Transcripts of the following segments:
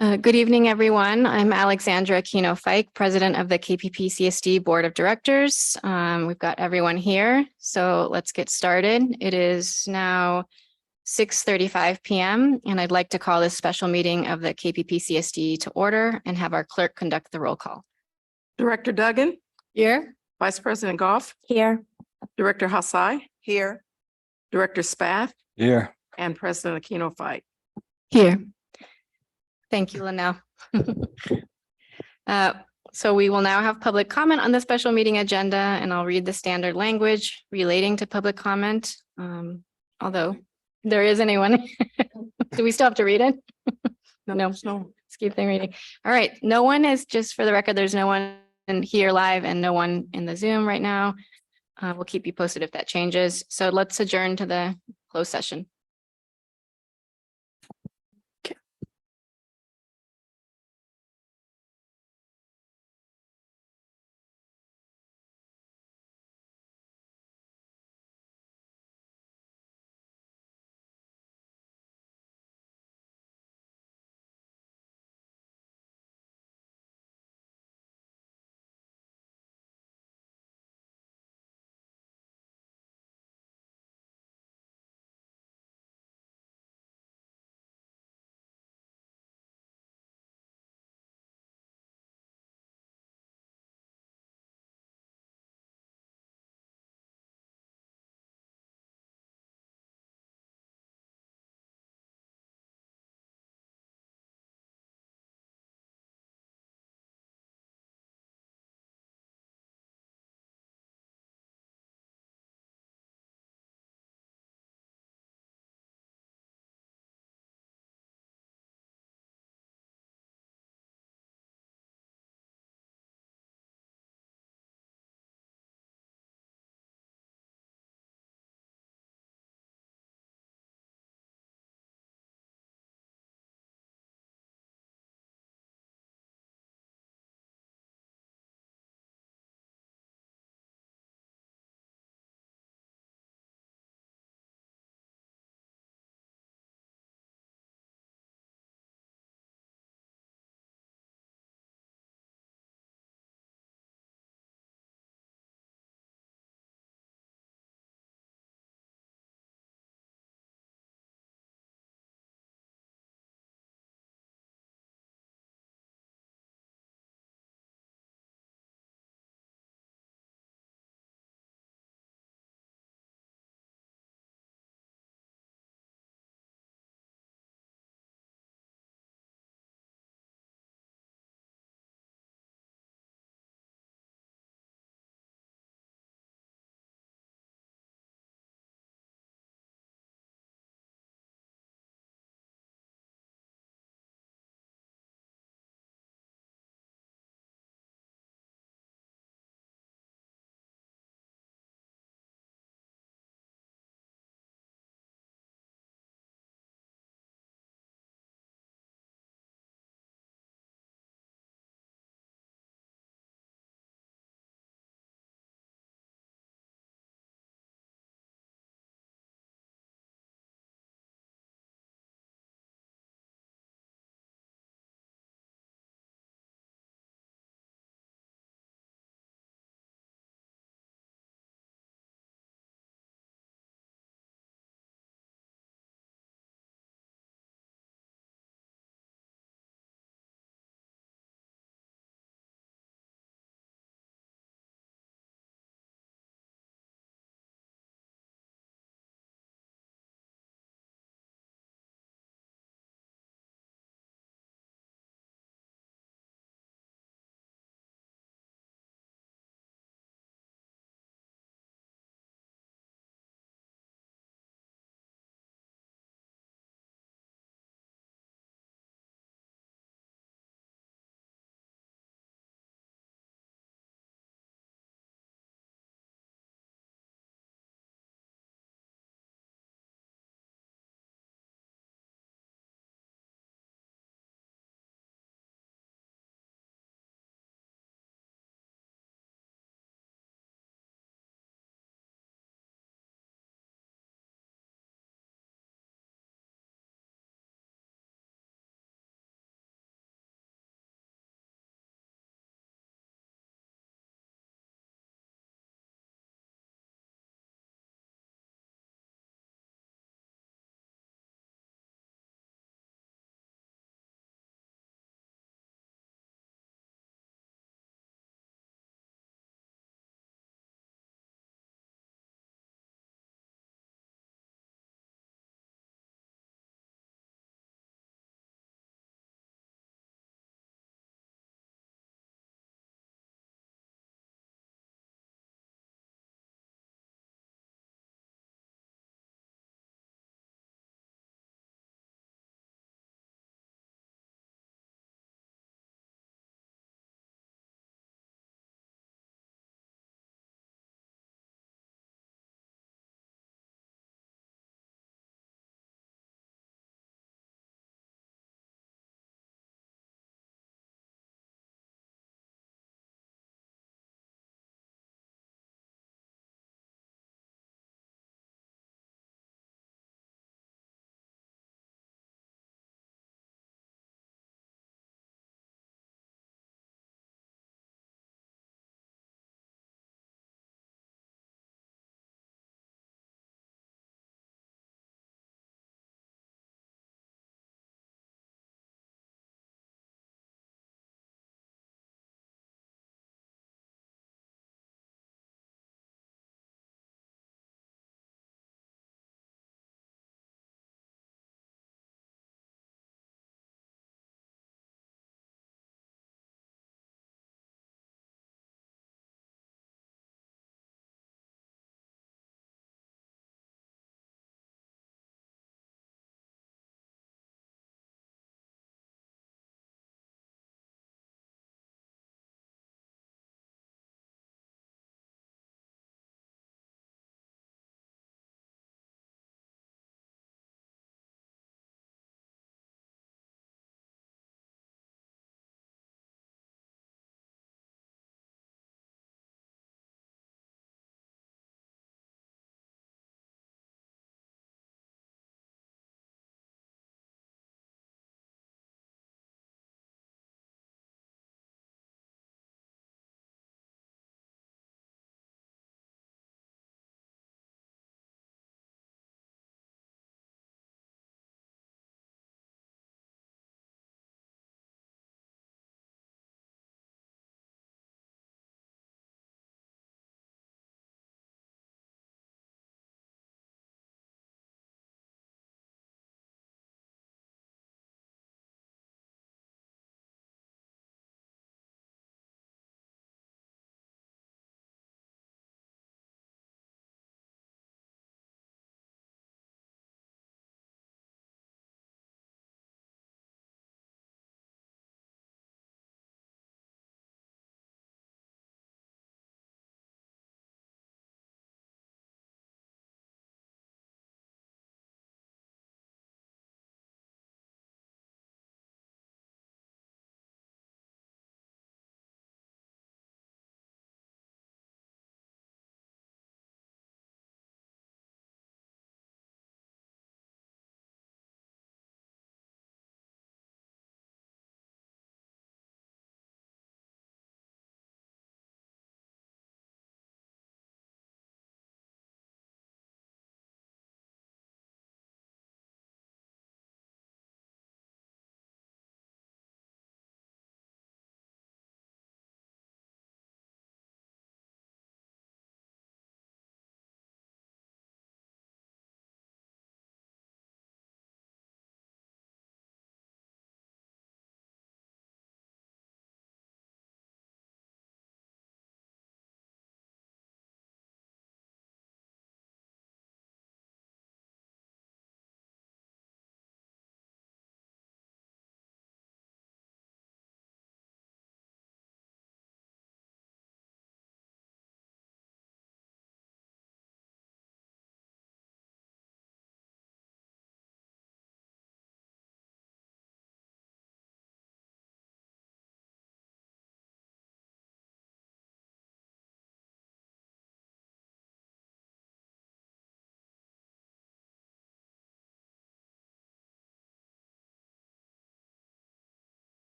Good evening, everyone. I'm Alexandra Kino-Fike, President of the KPPCSD Board of Directors. We've got everyone here, so let's get started. It is now 6:35 p.m. and I'd like to call this special meeting of the KPPCSD to order and have our clerk conduct the roll call. Director Duggan, Here. Vice President Goff, Here. Director Hassai, here, Director Spath, Here. and President Aquino-Fight. Here. Thank you, Linnell. So we will now have public comment on the special meeting agenda, and I'll read the standard language relating to public comment. Although there is anyone. Do we still have to read it? No. Let's keep the reading. All right. No one is, just for the record, there's no one here live and no one in the Zoom right now. We'll keep you posted if that changes. So let's adjourn to the closed session.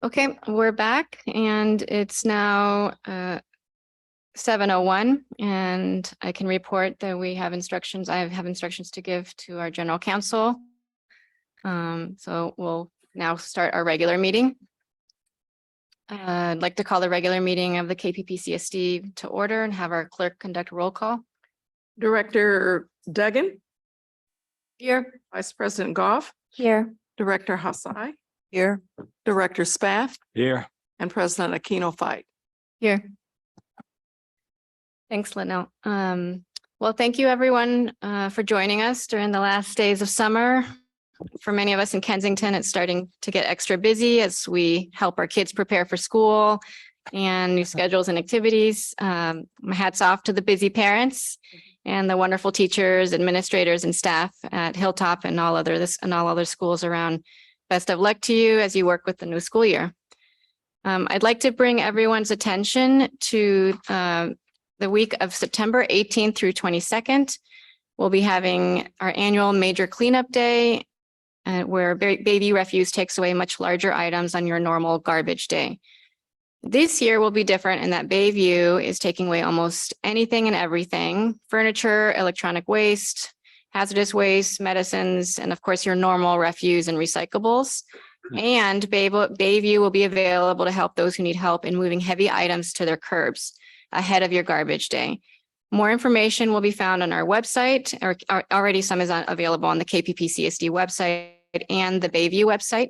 Okay, we're back and it's now 7:01 and I can report that we have instructions. I have instructions to give to our general counsel. So we'll now start our regular meeting. I'd like to call the regular meeting of the KPPCSD to order and have our clerk conduct roll call. Director Duggan, Here. Vice President Goff, Here. Director Hassai. Here. Director Spath Here. and President Aquino Fight. Here. Thanks, Linnell. Well, thank you everyone for joining us during the last days of summer. For many of us in Kensington, it's starting to get extra busy as we help our kids prepare for school and new schedules and activities. My hats off to the busy parents and the wonderful teachers, administrators, and staff at Hilltop and all other schools around. Best of luck to you as you work with the new school year. I'd like to bring everyone's attention to the week of September 18th through 22nd. We'll be having our annual major cleanup day where baby refuse takes away much larger items on your normal garbage day. This year will be different in that Bayview is taking away almost anything and everything: furniture, electronic waste, hazardous waste, medicines, and of course your normal refuse and recyclables. And Bayview will be available to help those who need help in moving heavy items to their curbs ahead of your garbage day. More information will be found on our website, or already some is available on the KPPCSD website and the Bayview website.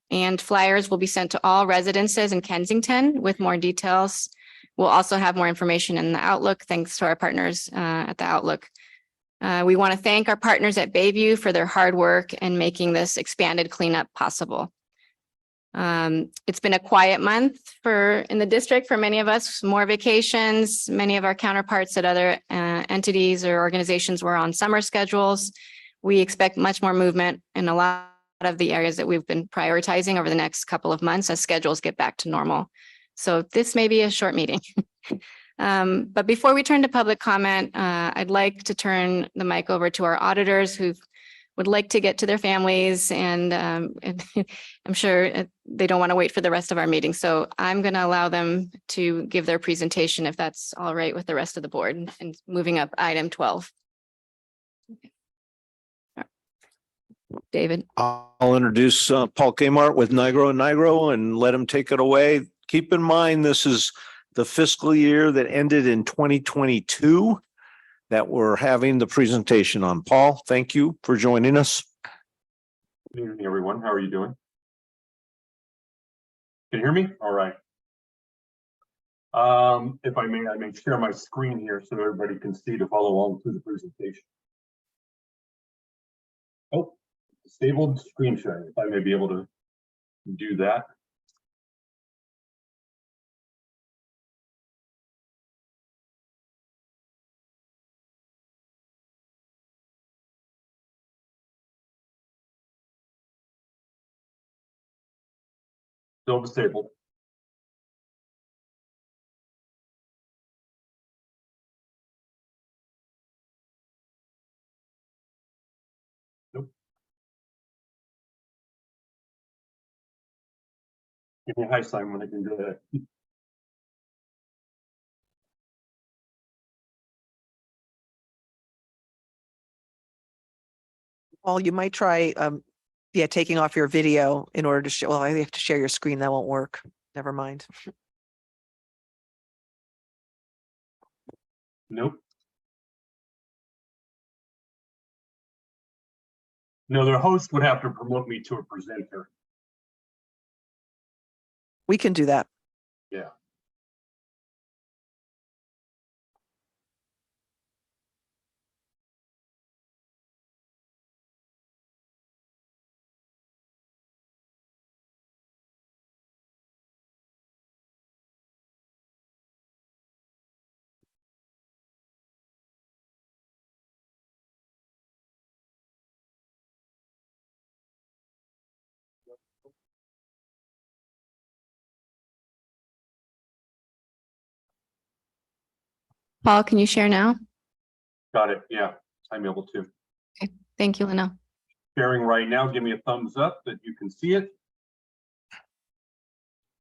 And flyers will be sent to all residences in Kensington with more details. We'll also have more information in the Outlook, thanks to our partners at the Outlook. We want to thank our partners at Bayview for their hard work and making this expanded cleanup possible. It's been a quiet month in the district for many of us, more vacations. Many of our counterparts at other entities or organizations were on summer schedules. We expect much more movement in a lot of the areas that we've been prioritizing over the next couple of months as schedules get back to normal. So this may be a short meeting. But before we turn to public comment, I'd like to turn the mic over to our auditors who would like to get to their families, and I'm sure they don't want to wait for the rest of our meeting. So I'm going to allow them to give their presentation if that's all right with the rest of the board, and moving up item 12. David. I'll introduce Paul Kmart with Nigro and let him take it away. Keep in mind, this is the fiscal year that ended in 2022 that we're having the presentation on. Paul, thank you for joining us. Good evening, everyone. How are you doing? Can you hear me? All right. If I may share my screen here so everybody can see to follow along through the presentation. Oh, disabled screen sharing, if I may be able to do that. Still disabled. Nope. Give me a high sign when I can do that. Paul, you might try, taking off your video in order to show, well, I have to share your screen. That won't work. Never mind. Nope. No, the host would have to promote me to a presenter. We can do that. Yeah. Paul, can you share now? Got it. Yeah, I'm able to. Okay, thank you, Lino. Sharing right now. Give me a thumbs up that you can see it.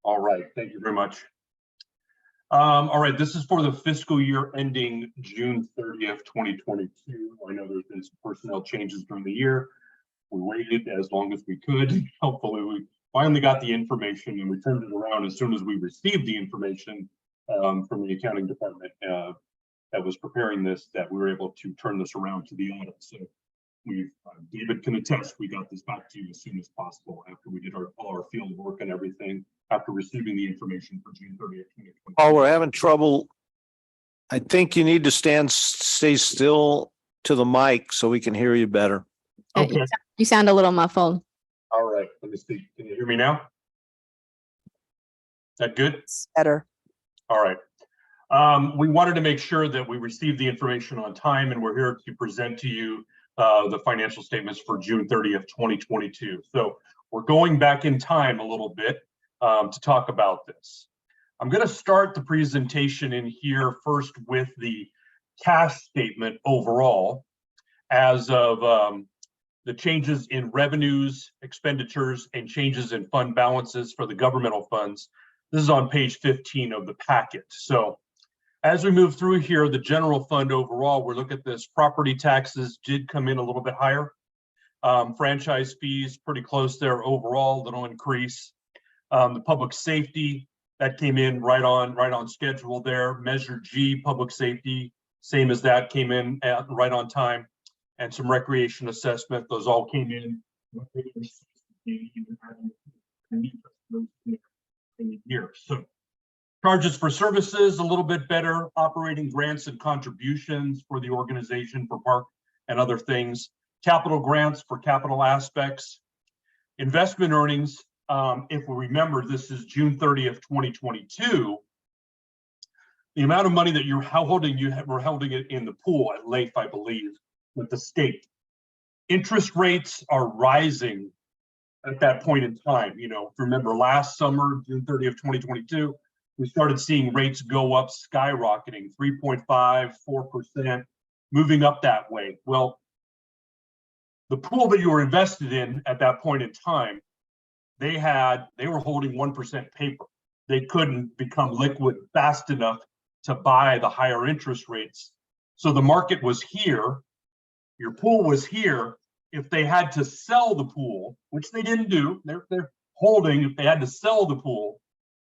All right, thank you very much. All right, this is for the fiscal year ending June 30th, 2022. I know there's been some personnel changes during the year. We waited as long as we could. Hopefully we finally got the information and we turned it around as soon as we received the information from the accounting department that was preparing this, that we were able to turn this around to the audit. So David can attest, we got this back to you as soon as possible after we did all our field work and everything, after receiving the information for June 30th, 2020. Oh, we're having trouble. I think you need to stay still to the mic so we can hear you better. Okay, You sound a little muffled. all right, let me see. Can you hear me now? That good? It's better. All right. We wanted to make sure that we received the information on time, and we're here to present to you the financial statements for June 30th, 2022. So we're going back in time a little bit to talk about this. I'm going to start the presentation in here first with the cash statement overall as of the changes in revenues, expenditures, and changes in fund balances for the governmental funds. This is on page 15 of the packet. So as we move through here, the general fund overall, we're looking at this. Property taxes did come in a little bit higher. Franchise fees pretty close there overall, little increase. The public safety, that came in right on schedule there. Measure G, public safety, same as that, came in right on time. And some recreation assessment, those all came in here. So charges for services, a little bit better. Operating grants and contributions for the organization for park and other things. Capital grants for capital aspects. Investment earnings, if we remember, this is June 30th, 2022. The amount of money that you're holding, we're holding it in the pool at LAIF, I believe, with the state. Interest rates are rising at that point in time. You know, remember last summer, June 30th, 2022, we started seeing rates go up, skyrocketing, 3.5, 4%, moving up that way. Well, the pool that you were invested in at that point in time, they were holding 1% paper. They couldn't become liquid fast enough to buy the higher interest rates. So the market was here, your pool was here. If they had to sell the pool, which they didn't do, they're holding, if they had to sell the pool,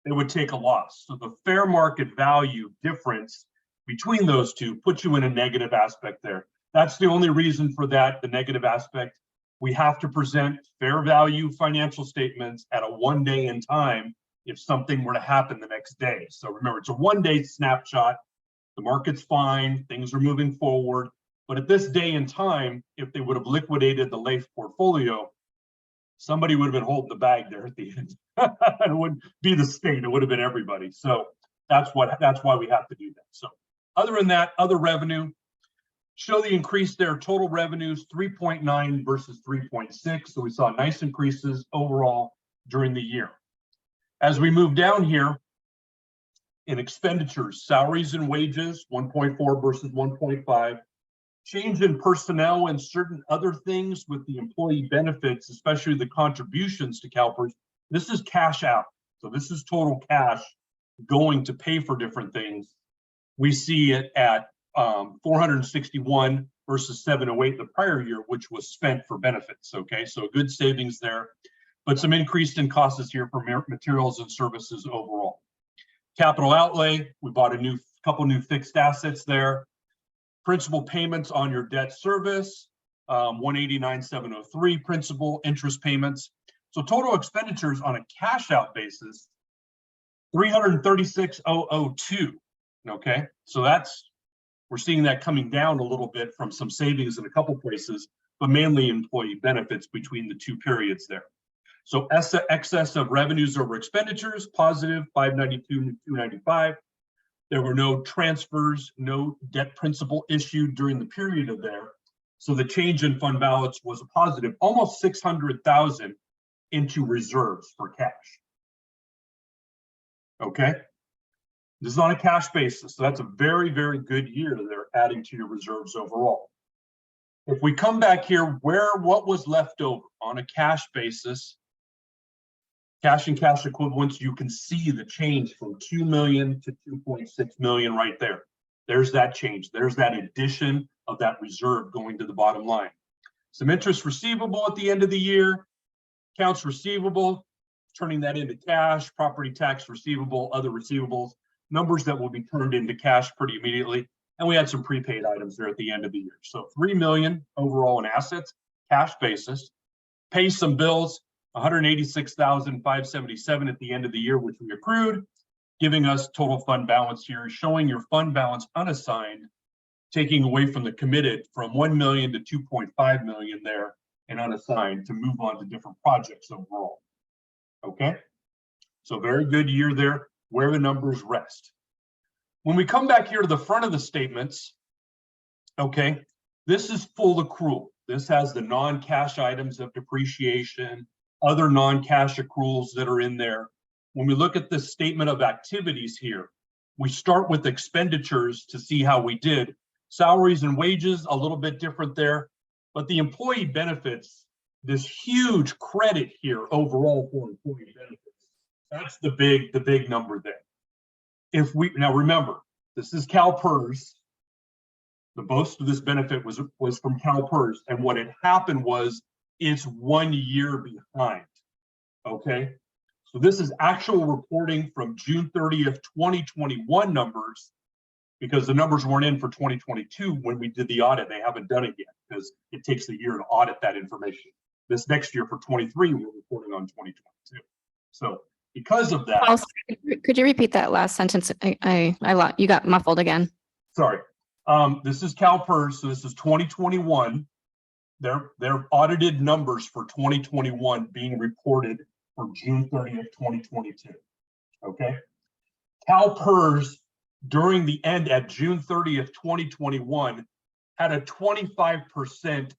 they would take a loss. So the fair market value difference between those two puts you in a negative aspect there. That's the only reason for that, the negative aspect. We have to present fair value financial statements at a 1 day in time if something were to happen the next day. So remember, it's a 1 day snapshot. The market's fine, things are moving forward. But at this day in time, if they would have liquidated the LAIF portfolio, somebody would have been holding the bag there at the end. It wouldn't be the state, it would have been everybody. So that's why we have to do that. So other than that, other revenue, show the increase there. Total revenues 3.9 versus 3.6. So we saw nice increases overall during the year. As we move down here in expenditures, salaries and wages, 1.4 versus 1.5. Change in personnel and certain other things with the employee benefits, especially the contributions to CalPERS. This is cash out. So this is total cash going to pay for different things. We see it at 461 versus 708 the prior year, which was spent for benefits. Okay, so good savings there, but some increase in costs here for materials and services overall. Capital outlay, we bought a couple new fixed assets there. Principal payments on your debt service, 189,703 principal interest payments. So total expenditures on a cash out basis, 336,002. Okay, so we're seeing that coming down a little bit from some savings in a couple places, but mainly employee benefits between the two periods there. So excess of revenues over expenditures, positive 592,295. There were no transfers, no debt principal issued during the period of there. So the change in fund balance was a positive, almost 600,000 into reserves for cash. Okay. This is on a cash basis. So that's a very, very good year they're adding to your reserves overall. If we come back here, what was left over on a cash basis, Cash and cash equivalents, you can see the change from 2 million to 2.6 million right there. There's that change. There's that addition of that reserve going to the bottom line. Some interest receivable at the end of the year, accounts receivable, turning that into cash, property tax receivable, other receivables, numbers that will be turned into cash pretty immediately. And we had some prepaid items there at the end of the year. So 3 million overall in assets, cash basis, pay some bills, 186,577 at the end of the year, which we accrued, giving us total fund balance here, showing your fund balance unassigned, taking away from the committed from 1 million to 2.5 million there and unassigned to move on to different projects overall. Okay, so very good year there where the numbers rest. When we come back here to the front of the statements, okay, this is full accrual. This has the non-cash items of depreciation, other non-cash accruals that are in there. When we look at the statement of activities here, we start with expenditures to see how we did. Salaries and wages, a little bit different there, but the employee benefits, this huge credit here overall for employee benefits. That's the big number there. If we, now remember, this is CalPERS. The most of this benefit was from CalPERS, and what had happened was it's 1 year behind, okay? So this is actual reporting from June 30th, 2021 numbers, because the numbers weren't in for 2022 when we did the audit. They haven't done it yet because it takes a year to audit that information. This next year for 23, we're reporting on 2022. So because of that. Also, could you repeat that last sentence? You got muffled again. Sorry. This is CalPERS, so this is 2021. Their audited numbers for 2021 being reported for June 30th, 2022. Okay. CalPERS during the end at June 30th, 2021 had a 25%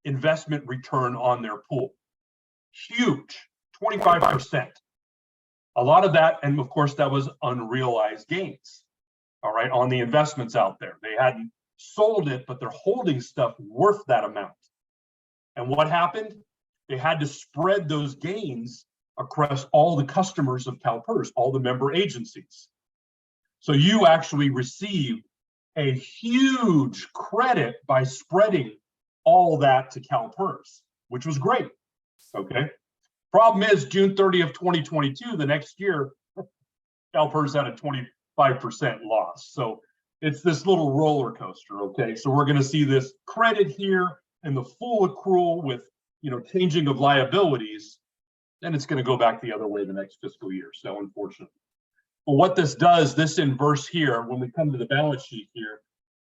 investment return on their pool. Huge, 25%. A lot of that, and of course that was unrealized gains, all right, on the investments out there. They hadn't sold it, but they're holding stuff worth that amount. And what happened? They had to spread those gains across all the customers of CalPERS, all the member agencies. So you actually received a huge credit by spreading all that to CalPERS, which was great, okay? Problem is June 30th, 2022, the next year, CalPERS had a 25% loss. So it's this little roller coaster, okay? So we're gonna see this credit here and the full accrual with, changing of liabilities, then it's gonna go back the other way the next fiscal year, so unfortunately. But what this does, this inverse here, when we come to the balance sheet here,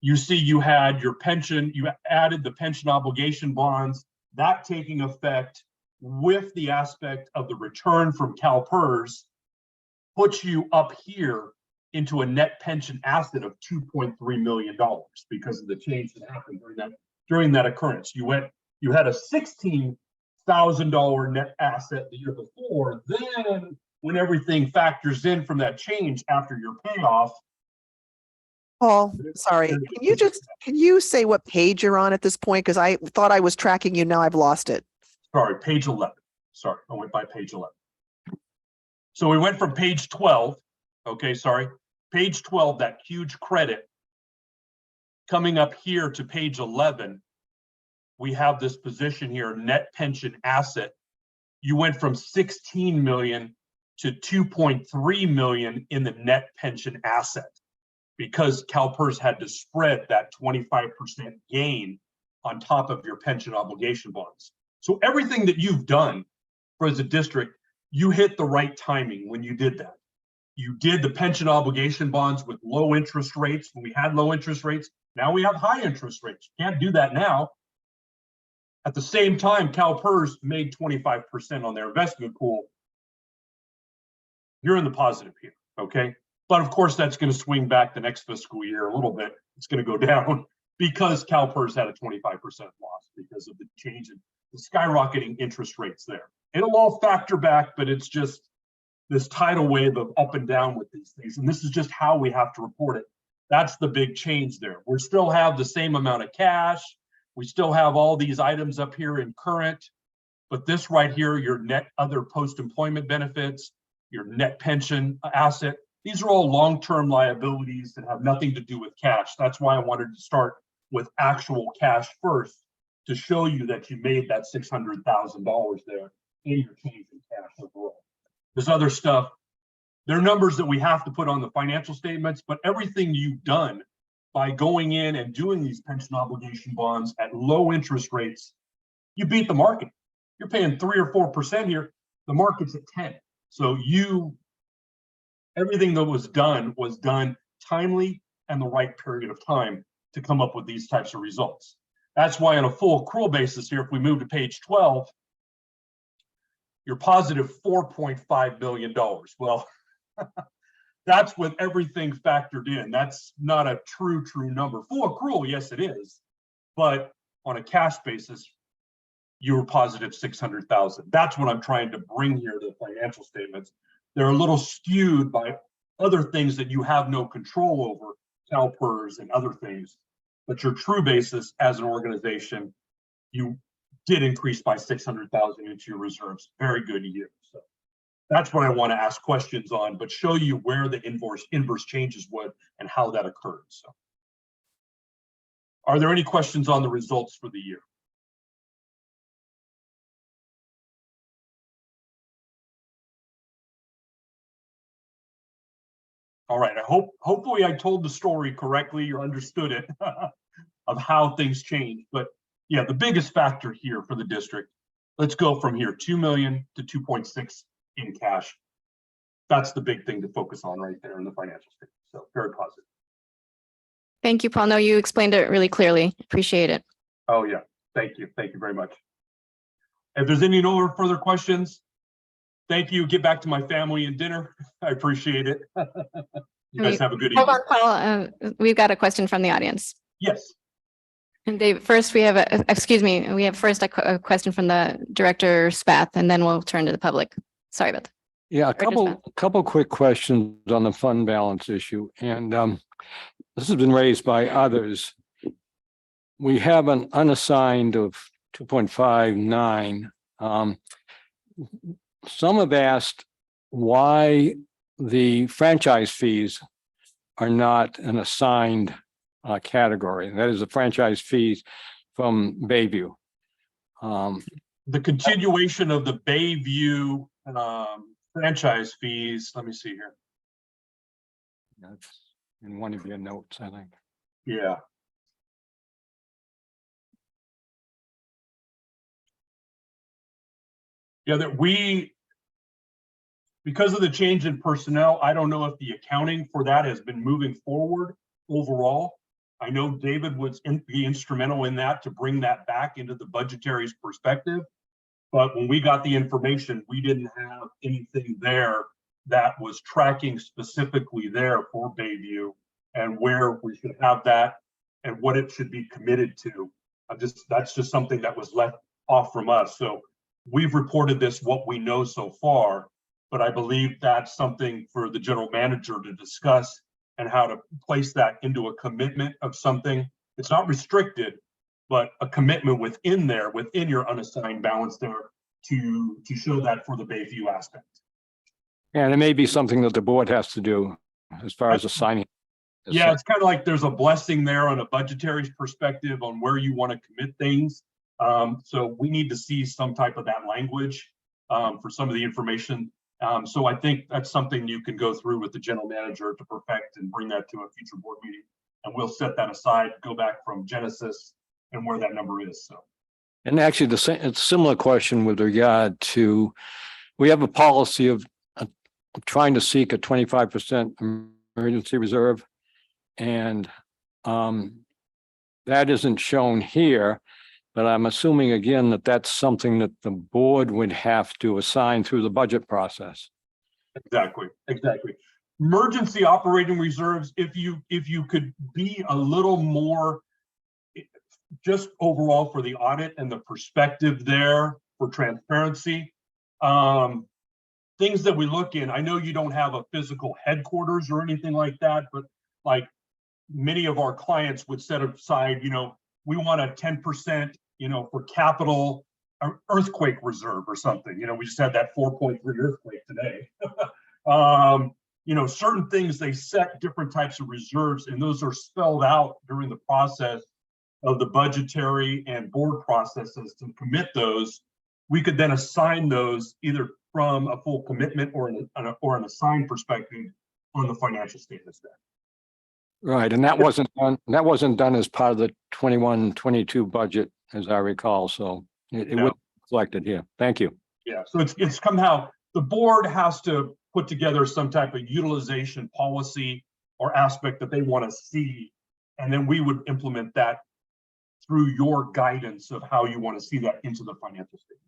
you see you had your pension, you added the pension obligation bonds, that taking effect with the aspect of the return from CalPERS puts you up here into a net pension asset of $2.3 million because of the change that happened during that occurrence. You had a $16,000 net asset the year before. Then when everything factors in from that change after your payoff. Paul, sorry, can you say what page you're on at this point? Because I thought I was tracking you. Now I've lost it. Sorry, page 11. Sorry, I went by page 11. So we went from page 12. Okay, sorry. Page 12, that huge credit. Coming up here to page 11, we have this position here, net pension asset. You went from 16 million to 2.3 million in the net pension asset because CalPERS had to spread that 25% gain on top of your pension obligation bonds. So everything that you've done for the district, you hit the right timing when you did that. You did the pension obligation bonds with low interest rates when we had low interest rates. Now we have high interest rates. You can't do that now. At the same time, CalPERS made 25% on their investment pool. You're in the positive here, okay? But of course, that's going to swing back the next fiscal year a little bit. It's going to go down because CalPERS had a 25% loss because of the change in the skyrocketing interest rates there. It'll all factor back, but it's just this tidal wave of up and down with these things. And this is just how we have to report it. That's the big change there. We still have the same amount of cash. We still have all these items up here in current. But this right here, your net other post-employment benefits, your net pension asset, these are all long-term liabilities that have nothing to do with cash. That's why I wanted to start with actual cash first to show you that you made that $600,000 there in your change in cash overall. There's other stuff. There are numbers that we have to put on the financial statements, but everything you've done by going in and doing these pension obligation bonds at low interest rates, you beat the market. You're paying 3 or 4% here. The market's at 10. So everything that was done timely and the right period of time to come up with these types of results. That's why on a full accrual basis here, if we move to page 12, you're positive $4.5 million. Well, that's with everything factored in. That's not a true number. Full accrual, yes, it is. But on a cash basis, you were positive 600,000. That's what I'm trying to bring here to the financial statements. They're a little skewed by other things that you have no control over, CalPERS and other things. But your true basis as an organization, you did increase by 600,000 into your reserves. Very good year. So that's what I want to ask questions on, but show you where the inverse changes would and how that occurred. So are there any questions on the results for the year? All right, hopefully I told the story correctly, you understood it of how things change. But yeah, the biggest factor here for the district, let's go from here, 2 million to 2.6 in cash. That's the big thing to focus on right there in the financial statement. So very positive. Thank you, Paul. No, you explained it really clearly. Appreciate it. Oh yeah, thank you. Thank you very much. If there's any no further questions, thank you. Get back to my family and dinner. I appreciate it. You guys have a good Hold evening. on, Paul. We've got a question from the audience. Yes. And Dave, first we have we have first a question from the Director Spath, and then we'll turn to the public. Sorry about that. Yeah, Director couple quick questions on the fund balance issue, and this has been raised by others. We have an unassigned of 2.59. Some have asked why the franchise fees are not an assigned category. That is the franchise fees from Bayview. The continuation of the Bayview franchise fees. Let me see here. That's in one of your notes, I think. Yeah. Yeah, because of the change in personnel, I don't know if the accounting for that has been moving forward overall. I know David would be instrumental in that to bring that back into the budgetary perspective. But when we got the information, we didn't have anything there that was tracking specifically there for Bayview and where we should have that and what it should be committed to. That's just something that was left off from us. So we've reported this, what we know so far, but I believe that's something for the general manager to discuss and how to place that into a commitment of something. It's not restricted, but a commitment within there, within your unassigned balance there to show that for the Bayview aspect. And it may be something that the board has to do as far as assigning. Yeah, it's kind of like there's a blessing there on a budgetary perspective on where you want to commit things. So we need to see some type of that language for some of the information. So I think that's something you can go through with the general manager to perfect and bring that to a future board meeting. And we'll set that aside, go back from Genesis and where that number is. So. And actually, it's a similar question with regard to, we have a policy of trying to seek a 25% emergency reserve. And that isn't shown here, but I'm assuming again that that's something that the board would have to assign through the budget process. Exactly. Emergency operating reserves, if you could be a little more just overall for the audit and the perspective there for transparency, things that we look in, I know you don't have a physical headquarters or anything like that, but like many of our clients would set aside, we want a 10%, for capital earthquake reserve or something. We just had that 4.3 earthquake today. Certain things, they set different types of reserves, and those are spelled out during the process of the budgetary and board processes to commit those. We could then assign those either from a full commitment or an assigned perspective on the financial statements then. Right, and that wasn't done as part of the 21-22 budget, as I recall, so it No. was reflected here. Thank you. Yeah, so it's somehow the board has to put together some type of utilization policy or aspect that they want to see, and then we would implement that through your guidance of how you want to see that into the financial statement.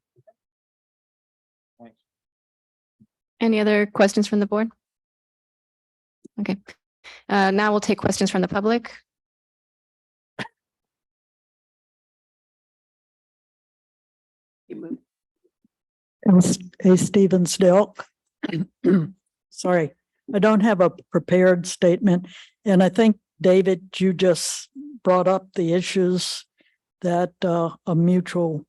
Any other questions from the board? Okay, now we'll take questions from the public. A Stevens Delk. Sorry, I don't have a prepared statement. And I think, David, you just brought up the issues that a mutual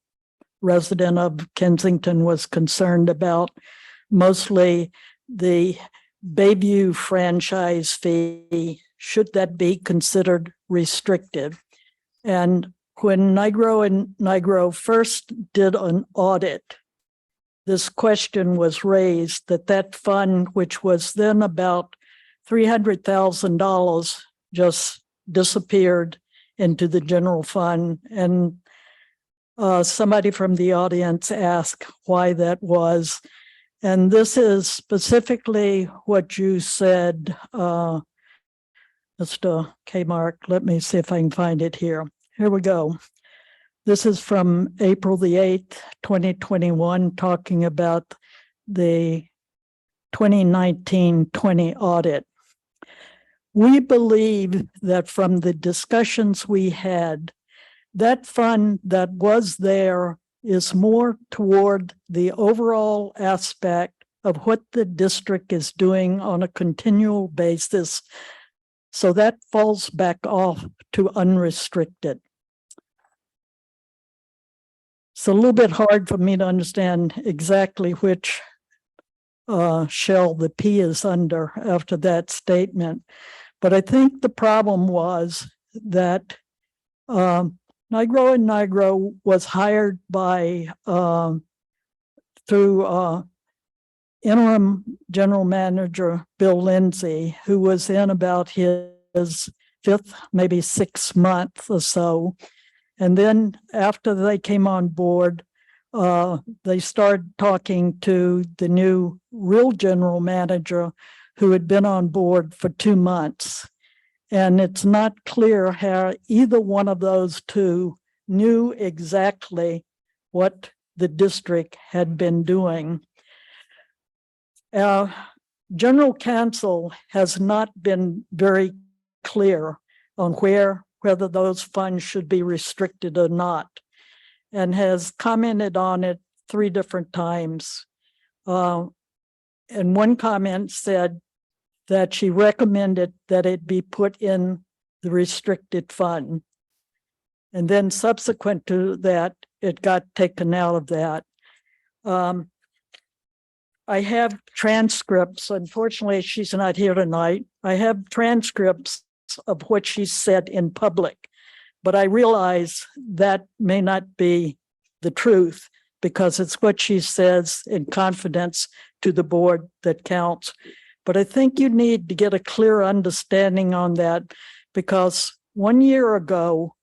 resident of Kensington was concerned about, mostly the Bayview franchise fee. Should that be considered restrictive? And when Nigro and Nigro first did an audit, this question was raised that fund, which was then about $300,000, just disappeared into the general fund. And somebody from the audience asked why that was. And this is specifically what you said, Mr. Kmark. Let me see if I can find it here. Here we go. This is from April the 8th, 2021, talking about the 2019-20 audit. We believe that from the discussions we had, that fund that was there is more toward the overall aspect of what the district is doing on a continual basis. So that falls back off to unrestricted. It's a little bit hard for me to understand exactly which shell the P is under after that statement. But I think the problem was that Nigro and Nigro was hired by through interim general manager Bill Lindsay, who was in about his fifth, maybe 6 months or so. And then after they came on board, they started talking to the new real general manager who had been on board for 2 months. And it's not clear how either one of those two knew exactly what the district had been doing. General counsel has not been very clear on whether those funds should be restricted or not, and has commented on it 3 different times. And one comment said that she recommended that it be put in the restricted fund. And then subsequent to that, it got taken out of that. I have transcripts. Unfortunately, she's not here tonight. I have transcripts of what she said in public, but I realize that may not be the truth because it's what she says in confidence to the board that counts. But I think you need to get a clear understanding on that, because 1 year ago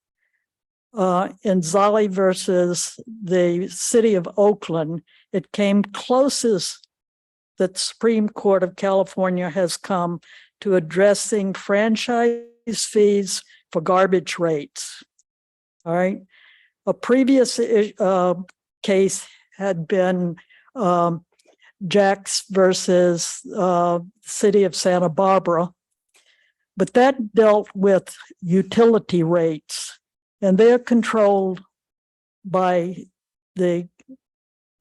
in Zolly versus the city of Oakland, it came closest that the Supreme Court of California has come to addressing franchise fees for garbage rates. All right. A previous case had been Jack's versus city of Santa Barbara, but that dealt with utility rates, and they're controlled by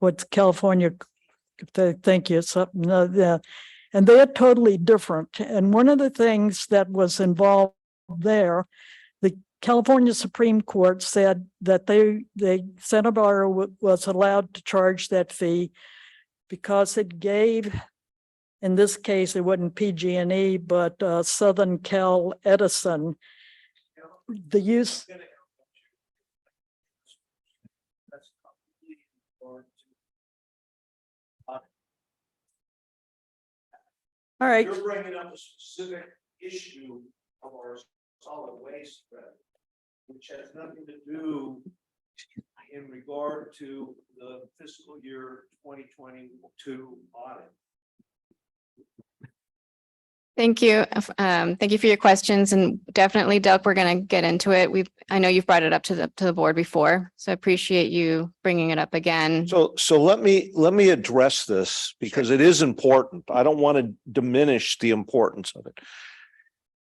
what's California. Thank you. Something, and they're totally different. And one of the things that was involved there, the California Supreme Court said that Santa Barbara was allowed to charge that fee because it gave, in this case, it wasn't PG&E, but Southern Cal Edison, the use. All right, You're bringing up a specific issue of our solid waste, which has nothing to do in regard to the fiscal year 2022 audit. Thank you. Thank you for your questions, and definitely, Doug, we're going to get into it. I know you've brought it up to the board before, so I appreciate you bringing it up again. So let me address this because it is important. I don't want to diminish the importance of it.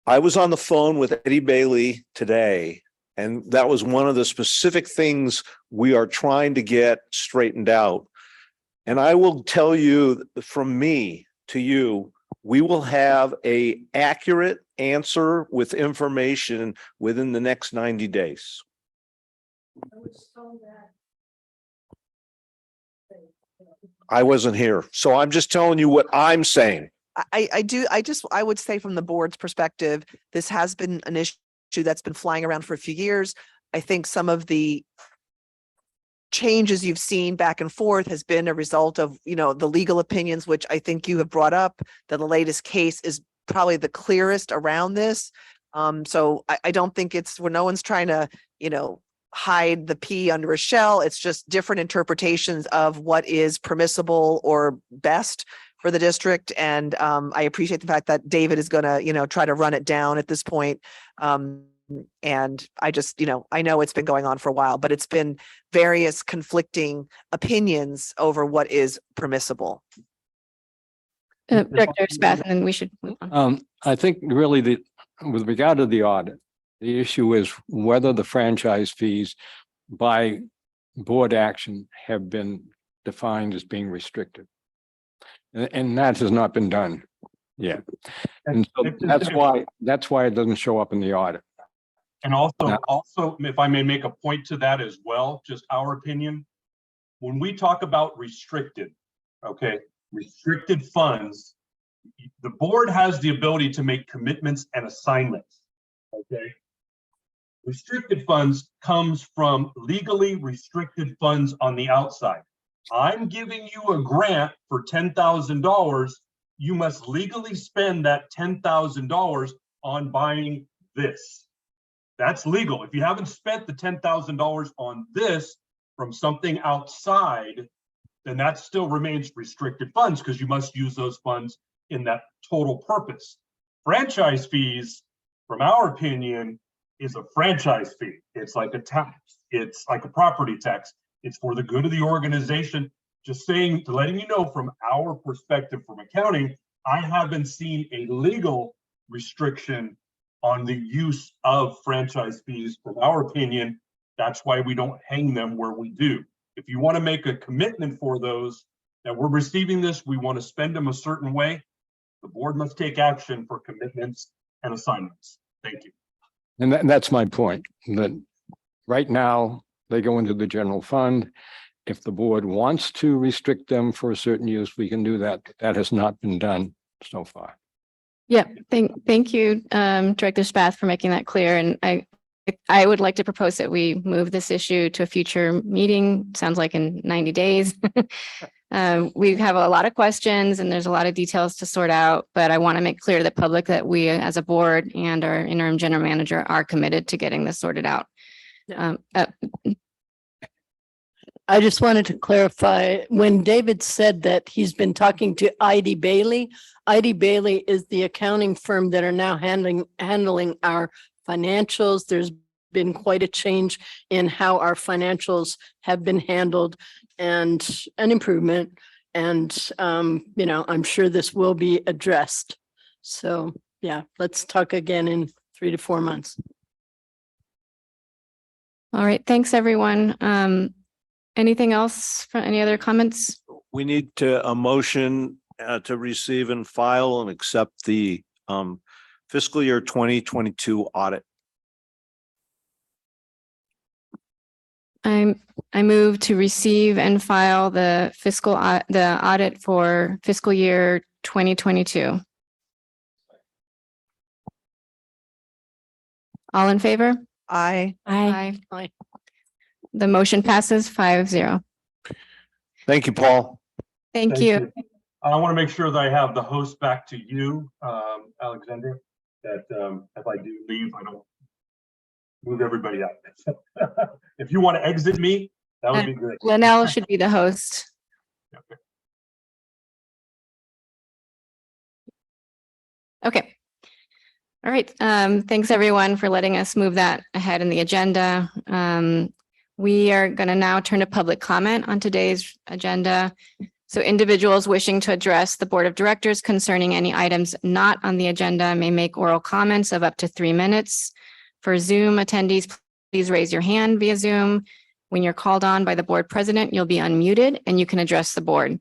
I was on the phone with Eddie Bailey today, and that was one of the specific things we are trying to get straightened out. And I will tell you from me to you, we will have an accurate answer with information within the next 90 days. I wasn't here, so I'm just telling you what I'm saying. I would say from the board's perspective, this has been an issue that's been flying around for a few years. I think some of the changes you've seen back and forth has been a result of, the legal opinions, which I think you have brought up, that the latest case is probably the clearest around this. So I don't think it's where no one's trying to, hide the pea under a shell. It's just different interpretations of what is permissible or best for the district. And I appreciate the fact that David is going to, try to run it down at this point. And I just, I know it's been going on for a while, but it's been various conflicting opinions over what is permissible. Director Spath, and then we should move on. I think really with regard to the audit, the issue is whether the franchise fees by board action have been defined as being restricted. And that has not been done yet. And so that's why it doesn't show up in the audit. And also, if I may make a point to that as well, just our opinion. When we talk about restricted funds, the board has the ability to make commitments and assignments, okay? Restricted funds comes from legally restricted funds on the outside. I'm giving you a grant for $10,000. You must legally spend that $10,000 on buying this. That's legal. If you haven't spent the $10,000 on this from something outside, then that still remains restricted funds because you must use those funds in that total purpose. Franchise fees, from our opinion, is a franchise fee. It's like a tax. It's like a property tax. It's for the good of the organization. Just saying, letting you know from our perspective from accounting, I haven't seen a legal restriction on the use of franchise fees. From our opinion, that's why we don't hang them where we do. If you want to make a commitment for those, that we're receiving this, we want to spend them a certain way, the board must take action for commitments and assignments. Thank you. And that's my point, that right now they go into the general fund. If the board wants to restrict them for a certain use, we can do that. That has not been done so far. Yeah, thank you, Director Spath, for making that clear. And I would like to propose that we move this issue to a future meeting. Sounds like in 90 days. We have a lot of questions and there's a lot of details to sort out, but I want to make clear to the public that we as a board and our interim general manager are committed to getting this sorted out. I just wanted to clarify, when David said that he's been talking to ID Bailey is the accounting firm that are now handling our financials. There's been quite a change in how our financials have been handled and an improvement. And, I'm sure this will be addressed. So, yeah, let's talk again in 3 to 4 months. All right, thanks, everyone. Anything else? Any other comments? We need a motion to receive and file and accept the fiscal year 2022 audit. I move to receive and file the the audit for fiscal year 2022. All in favor? Aye. Aye. Aye. The motion passes 5-0. Thank you, Paul. Thank you. I want to make sure that I have the host back to you, Alexandra, that if I do leave, I don't move everybody out. If you want to exit me, that would be great. Linnell should be the host. Okay. All right. Thanks everyone for letting us move that ahead in the agenda. We are going to now turn to public comment on today's agenda. So individuals wishing to address the Board of Directors concerning any items not on the agenda may make oral comments of up to 3 minutes. For Zoom attendees, please raise your hand via Zoom. When you're called on by the board president, you'll be unmuted and you can address the board.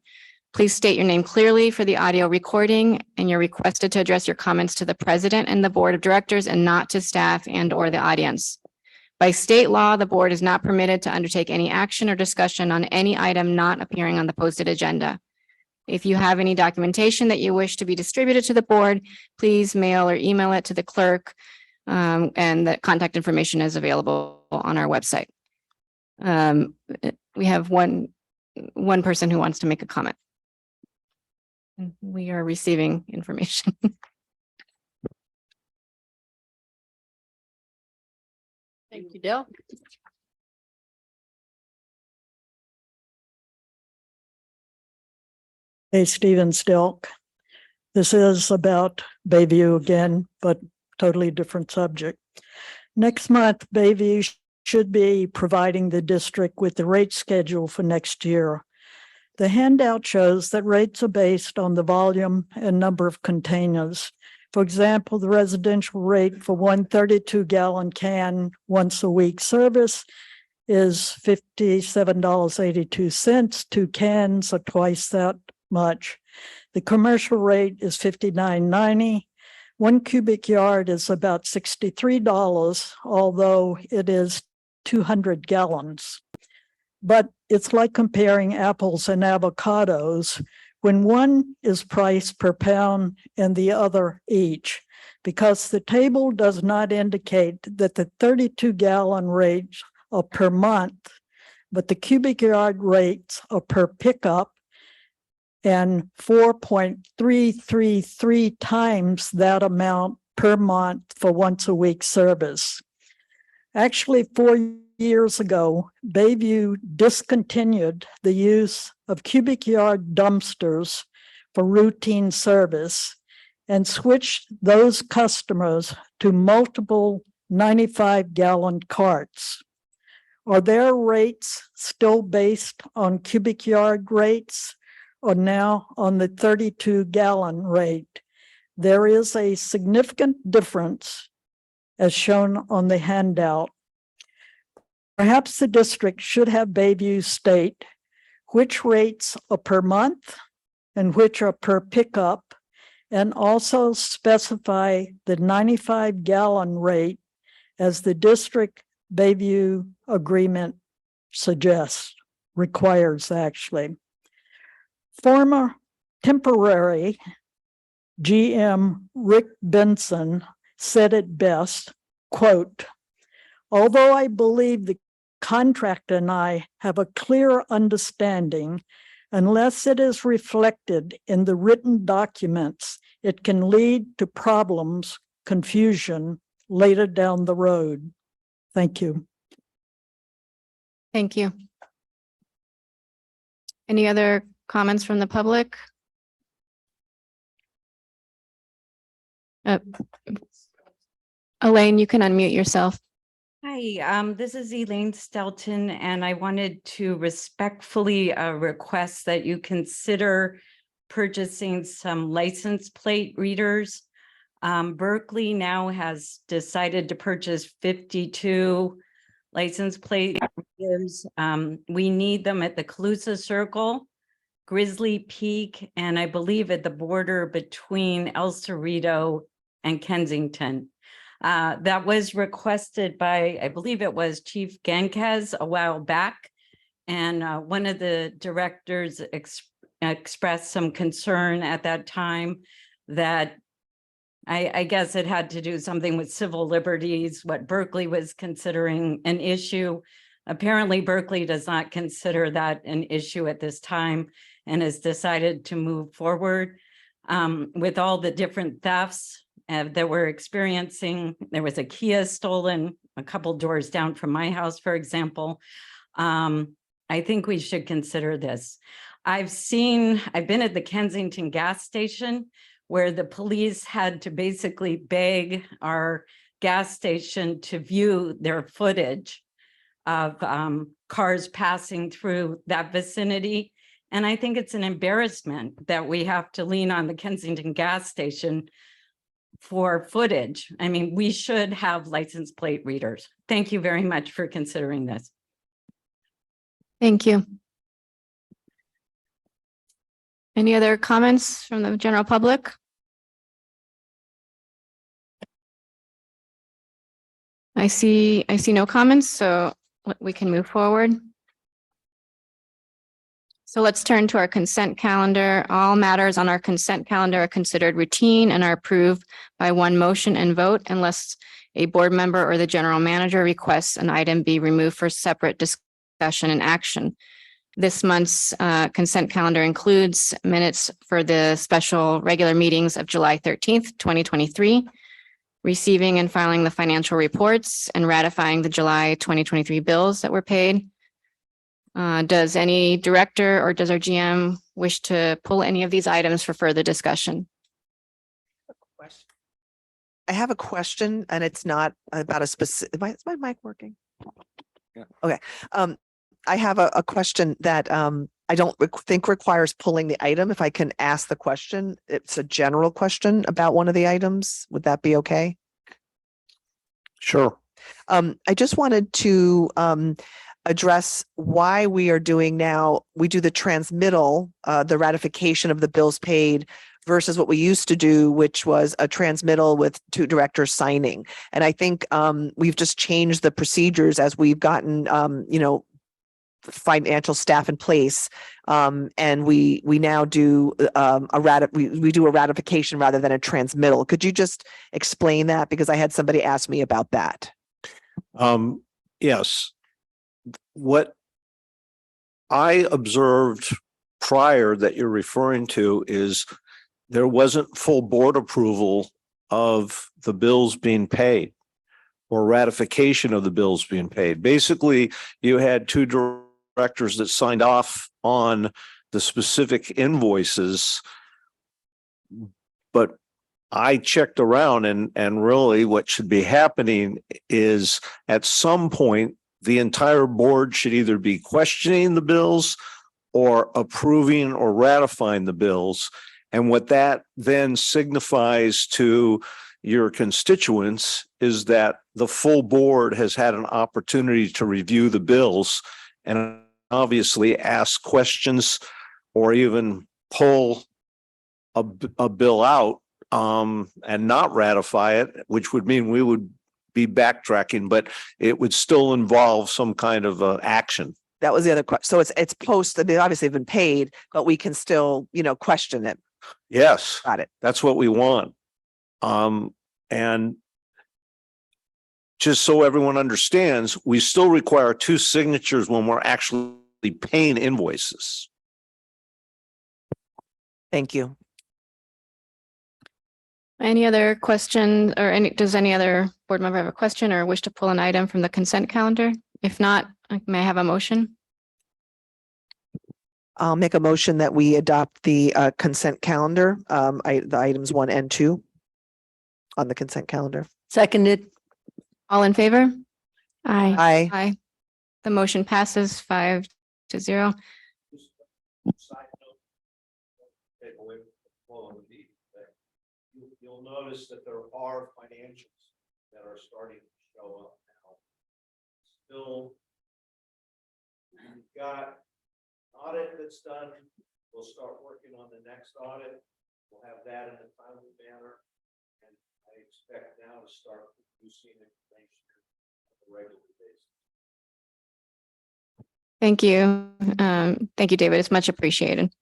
Please state your name clearly for the audio recording, and you're requested to address your comments to the president and the Board of Directors and not to staff and or the audience. By state law, the board is not permitted to undertake any action or discussion on any item not appearing on the posted agenda. If you have any documentation that you wish to be distributed to the board, please mail or email it to the clerk, and the contact information is available on our website. We have one person who wants to make a comment. We are receiving information. Thank you, Dale. Hey, Stephen Stilk. This is about Bayview again, but totally different subject. Next month, Bayview should be providing the district with the rate schedule for next year. The handout shows that rates are based on the volume and number of containers. For example, the residential rate for one 32-gallon can once a week service is $57.82. 2 cans are twice that much. The commercial rate is $59.90. 1 cubic yard is about $63, although it is 200 gallons. But it's like comparing apples and avocados when one is priced per pound and the other each, because the table does not indicate that the 32-gallon rates are per month, but the cubic yard rates are per pickup, and 4.333 times that amount per month for once a week service. Actually, 4 years ago, Bayview discontinued the use of cubic yard dumpsters for routine service and switched those customers to multiple 95-gallon carts. Are their rates still based on cubic yard rates or now on the 32-gallon rate? There is a significant difference as shown on the handout. Perhaps the district should have Bayview state which rates are per month and which are per pickup, and also specify the 95-gallon rate as the district Bayview agreement suggests, requires actually. Former temporary GM Rick Benson said it best, quote, "Although I believe the contractor and I have a clear understanding, unless it is reflected in the written documents, it can lead to problems, confusion later down the road." Thank you. Thank you. Any other comments from the public? Elaine, you can unmute yourself. Hi, this is Elaine Stelton, and I wanted to respectfully request that you consider purchasing some license plate readers. Berkeley now has decided to purchase 52 license plate readers. We need them at the Calusa Circle, Grizzly Peak, and I believe at the border between El Cerrito and Kensington. That was requested by, I believe it was Chief Gankes a while back. And one of the directors expressed some concern at that time that I guess it had to do something with civil liberties, what Berkeley was considering an issue. Apparently, Berkeley does not consider that an issue at this time and has decided to move forward with all the different thefts that we're experiencing. There was a Kia stolen a couple doors down from my house, for example. I think we should consider this. I've been at the Kensington gas station where the police had to basically beg our gas station to view their footage of cars passing through that vicinity. And I think it's an embarrassment that we have to lean on the Kensington gas station for footage. I mean, we should have license plate readers. Thank you very much for considering this. Thank you. Any other comments from the general public? I see no comments, so we can move forward. So let's turn to our consent calendar. All matters on our consent calendar are considered routine and are approved by one motion and vote unless a board member or the general manager requests an item be removed for separate discussion and action. This month's consent calendar includes minutes for the special regular meetings of July 13th, 2023, receiving and filing the financial reports and ratifying the July 2023 bills that were paid. Does any director or does our GM wish to pull any of these items for further discussion? I have a question and it's not about a specific, is my mic working? Yeah. Okay. I have a question that I don't think requires pulling the item. If I can ask the question, it's a general question about one of the items. Would that be okay? Sure. I just wanted to address why we are doing now, we do the transmittal, the ratification of the bills paid versus what we used to do, which was a transmittal with two directors signing. And I think we've just changed the procedures as we've gotten, financial staff in place. And we now do we do a ratification rather than a transmittal. Could you just explain that? Because I had somebody ask me about that. Yes. What I observed prior that you're referring to is there wasn't full board approval of the bills being paid or ratification of the bills being paid. Basically, you had two directors that signed off on the specific invoices, but I checked around and really what should be happening is at some point, the entire board should either be questioning the bills or approving or ratifying the bills. And what that then signifies to your constituents is that the full board has had an opportunity to review the bills and obviously ask questions or even pull a bill out and not ratify it, which would mean we would be backtracking, but it would still involve some kind of action. That was the other question. So it's post, they obviously have been paid, but we can still, question it. Yes, Got it. that's what we want. And just so everyone understands, we still require two signatures when we're actually paying invoices. Thank you. Any other question or does any other board member have a question or wish to pull an item from the consent calendar? If not, may I have a motion? I'll make a motion that we adopt the consent calendar, the items 1 and 2 on the consent calendar. Seconded. All in favor? Aye. Aye. Aye. The motion passes 5-0. You'll notice that there are financials that are starting to show up now. Still, we've got audit that's done. We'll start working on the next audit. We'll have that in a timely manner. And I expect now to start Thank you. Thank you, David. It's much appreciated.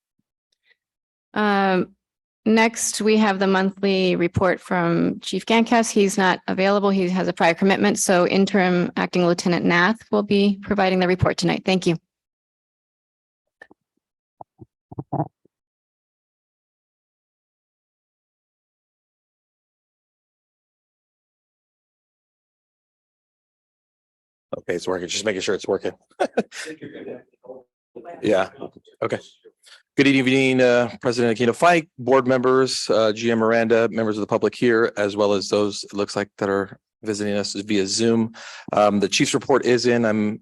Next, we have the monthly report from Chief Gankas. He's not available. He has a prior commitment, so interim acting Lieutenant Nath will be providing the report tonight. Thank you. Okay, it's working. Just making sure it's working. Yeah. Okay. Good evening, President Aquino Fike, board members, GM Miranda, members of the public here, as well as those it looks like that are visiting us via Zoom. The chief's report is in. I'm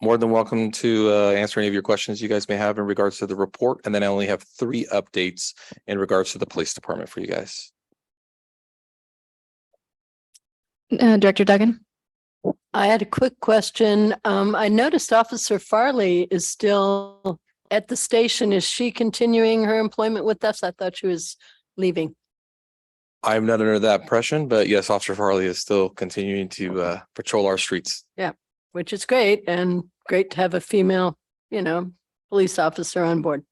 more than welcome to answer any of your questions you guys may have in regards to the report. And then I only have 3 updates in regards to the police department for you guys. Director Duggan? I had a quick question. I noticed Officer Farley is still at the station. Is she continuing her employment with us? I thought she was leaving. I'm not under that impression, but yes, Officer Farley is still continuing to patrol our streets. Which is great, and great to have a female, police officer on board.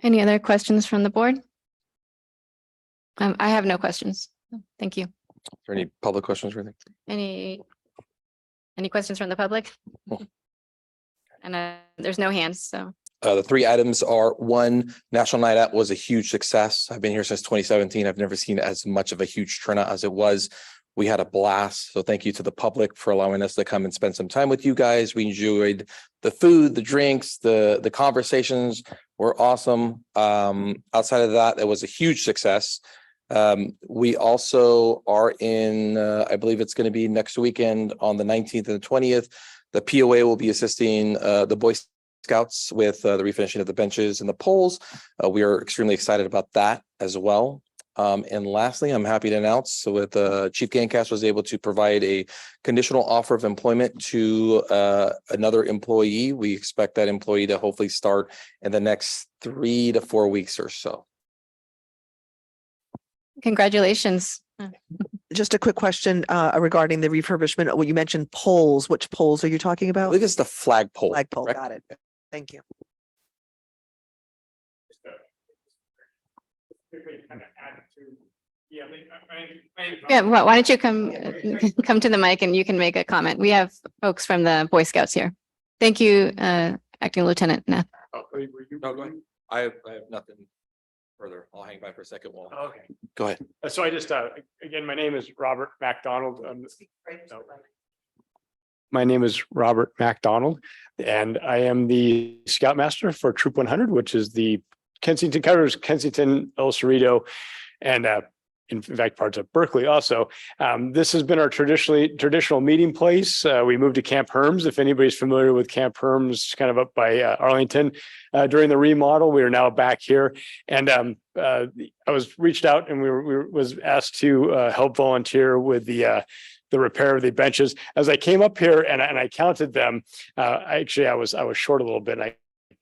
Any other questions from the board? I have no questions. Thank you. Is there any public questions or anything? Any questions from the public? Oh. And there's no hands, so. The 3 items are: 1, National Night Out was a huge success. I've been here since 2017. I've never seen as much of a huge turnout as it was. We had a blast. So thank you to the public for allowing us to come and spend some time with you guys. We enjoyed the food, the drinks, the conversations were awesome. Outside of that, it was a huge success. We also are in, I believe it's going to be next weekend on the 19th and the 20th. The POA will be assisting the Boy Scouts with the refinishing of the benches and the poles. We are extremely excited about that as well. And lastly, I'm happy to announce with Chief Gankas was able to provide a conditional offer of employment to another employee. We expect that employee to hopefully start in the next 3 to 4 weeks or so. Congratulations. Just a quick question regarding the refurbishment. When you mentioned poles, which poles are you talking I about? believe it's the flagpole. Flagpole, correct? got it. Thank you. Yeah, well, why don't you come to the mic and you can make a comment. We have folks from the Boy Scouts here. Thank you, Acting Lieutenant Nath. No, go ahead. I have nothing further. I'll hang by for a second. Okay. Go ahead. So I just, again, my name is Robert MacDonald. My name is Robert MacDonald, and I am the Scoutmaster for Troop 100, which is the Kensington covers Kensington, El Cerrito, and in fact, parts of Berkeley also. This has been our traditional meeting place. We moved to Camp Herms. If anybody's familiar with Camp Herms, kind of up by Arlington, during the remodel, we are now back here. And I was reached out and was asked to help volunteer with the repair of the benches. As I came up here and I counted them, I was short a little bit.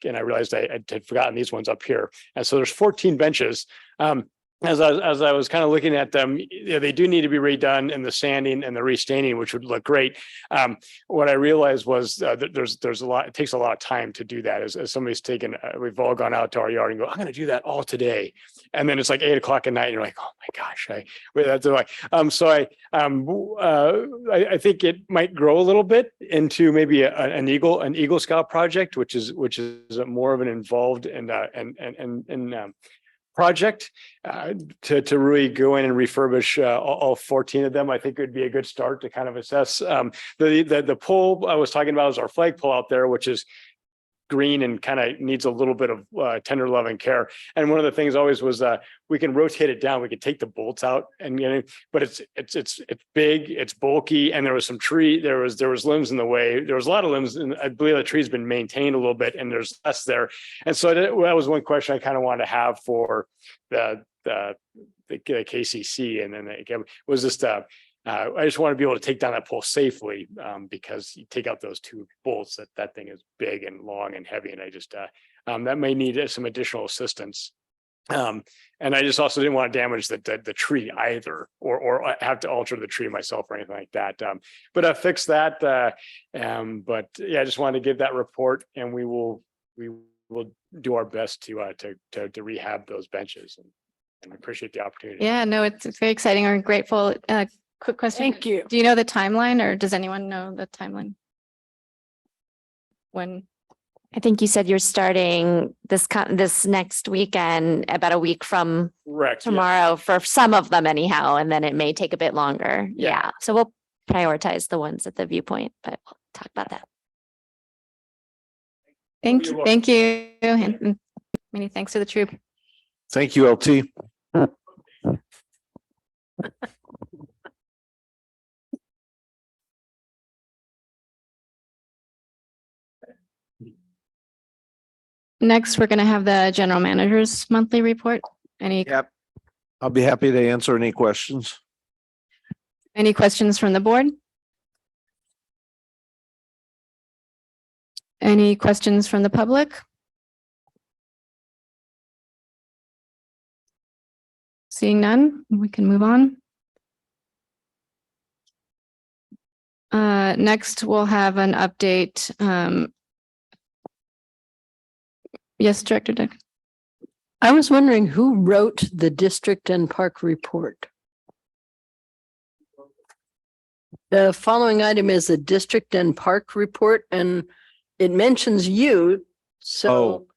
And I realized I had forgotten these ones up here. And so there's 14 benches. As I was kind of looking at them, they do need to be redone, and the sanding and the restaining, which would look great. What I realized was that there's a lot. It takes a lot of time to do that. As somebody's taken, we've all gone out to our yard and go, I'm going to do that all today, and then it's like 8 o'clock at night, and you're like, oh my gosh, that's like. So I think it might grow a little bit into maybe an Eagle Scout project, which is more of an involved and project to really go in and refurbish all 14 of them. I think it would be a good start to kind of assess. The pole I was talking about is our flagpole out there, which is green and kind of needs a little bit of tender love and care. And one of the things always was we can rotate it down. We could take the bolts out, and but it's big, it's bulky, and there was some tree. There was limbs in the way. There was a lot of limbs, and I believe the tree's been maintained a little bit, and there's less there. And so that was one question I kind of wanted to have for the KCC, and then again was just I just want to be able to take down that pole safely because you take out those 2 bolts. That thing is big and long and heavy, and I just that may need some additional assistance. And I just also didn't want to damage the tree either, or have to alter the tree myself or anything like that. But I fixed that. But yeah, I just wanted to give that report, and we will do our best to rehab those benches, and I appreciate the opportunity. Yeah, no, it's very exciting. We're grateful. Quick question. Thank you. Do you know the timeline, or does anyone know the timeline? When? I think you said you're starting this next weekend, about a week from Correct. yeah. tomorrow for some of them anyhow, and then it may take a bit longer. Yeah. Yeah. So we'll prioritize the ones at the viewpoint, but we'll talk about that. Thank You're you. welcome. Thank you. And many thanks to the troop. Thank you, LT. Next, we're going to have the general manager's monthly report. Yep. I'll be happy to answer any questions. Any questions from the board? Any questions from the public? Seeing none, we can move on. Next, we'll have an update. Yes, Director Dick. I was wondering who wrote the district and park report? The following item is a district and park report, and it mentions you. So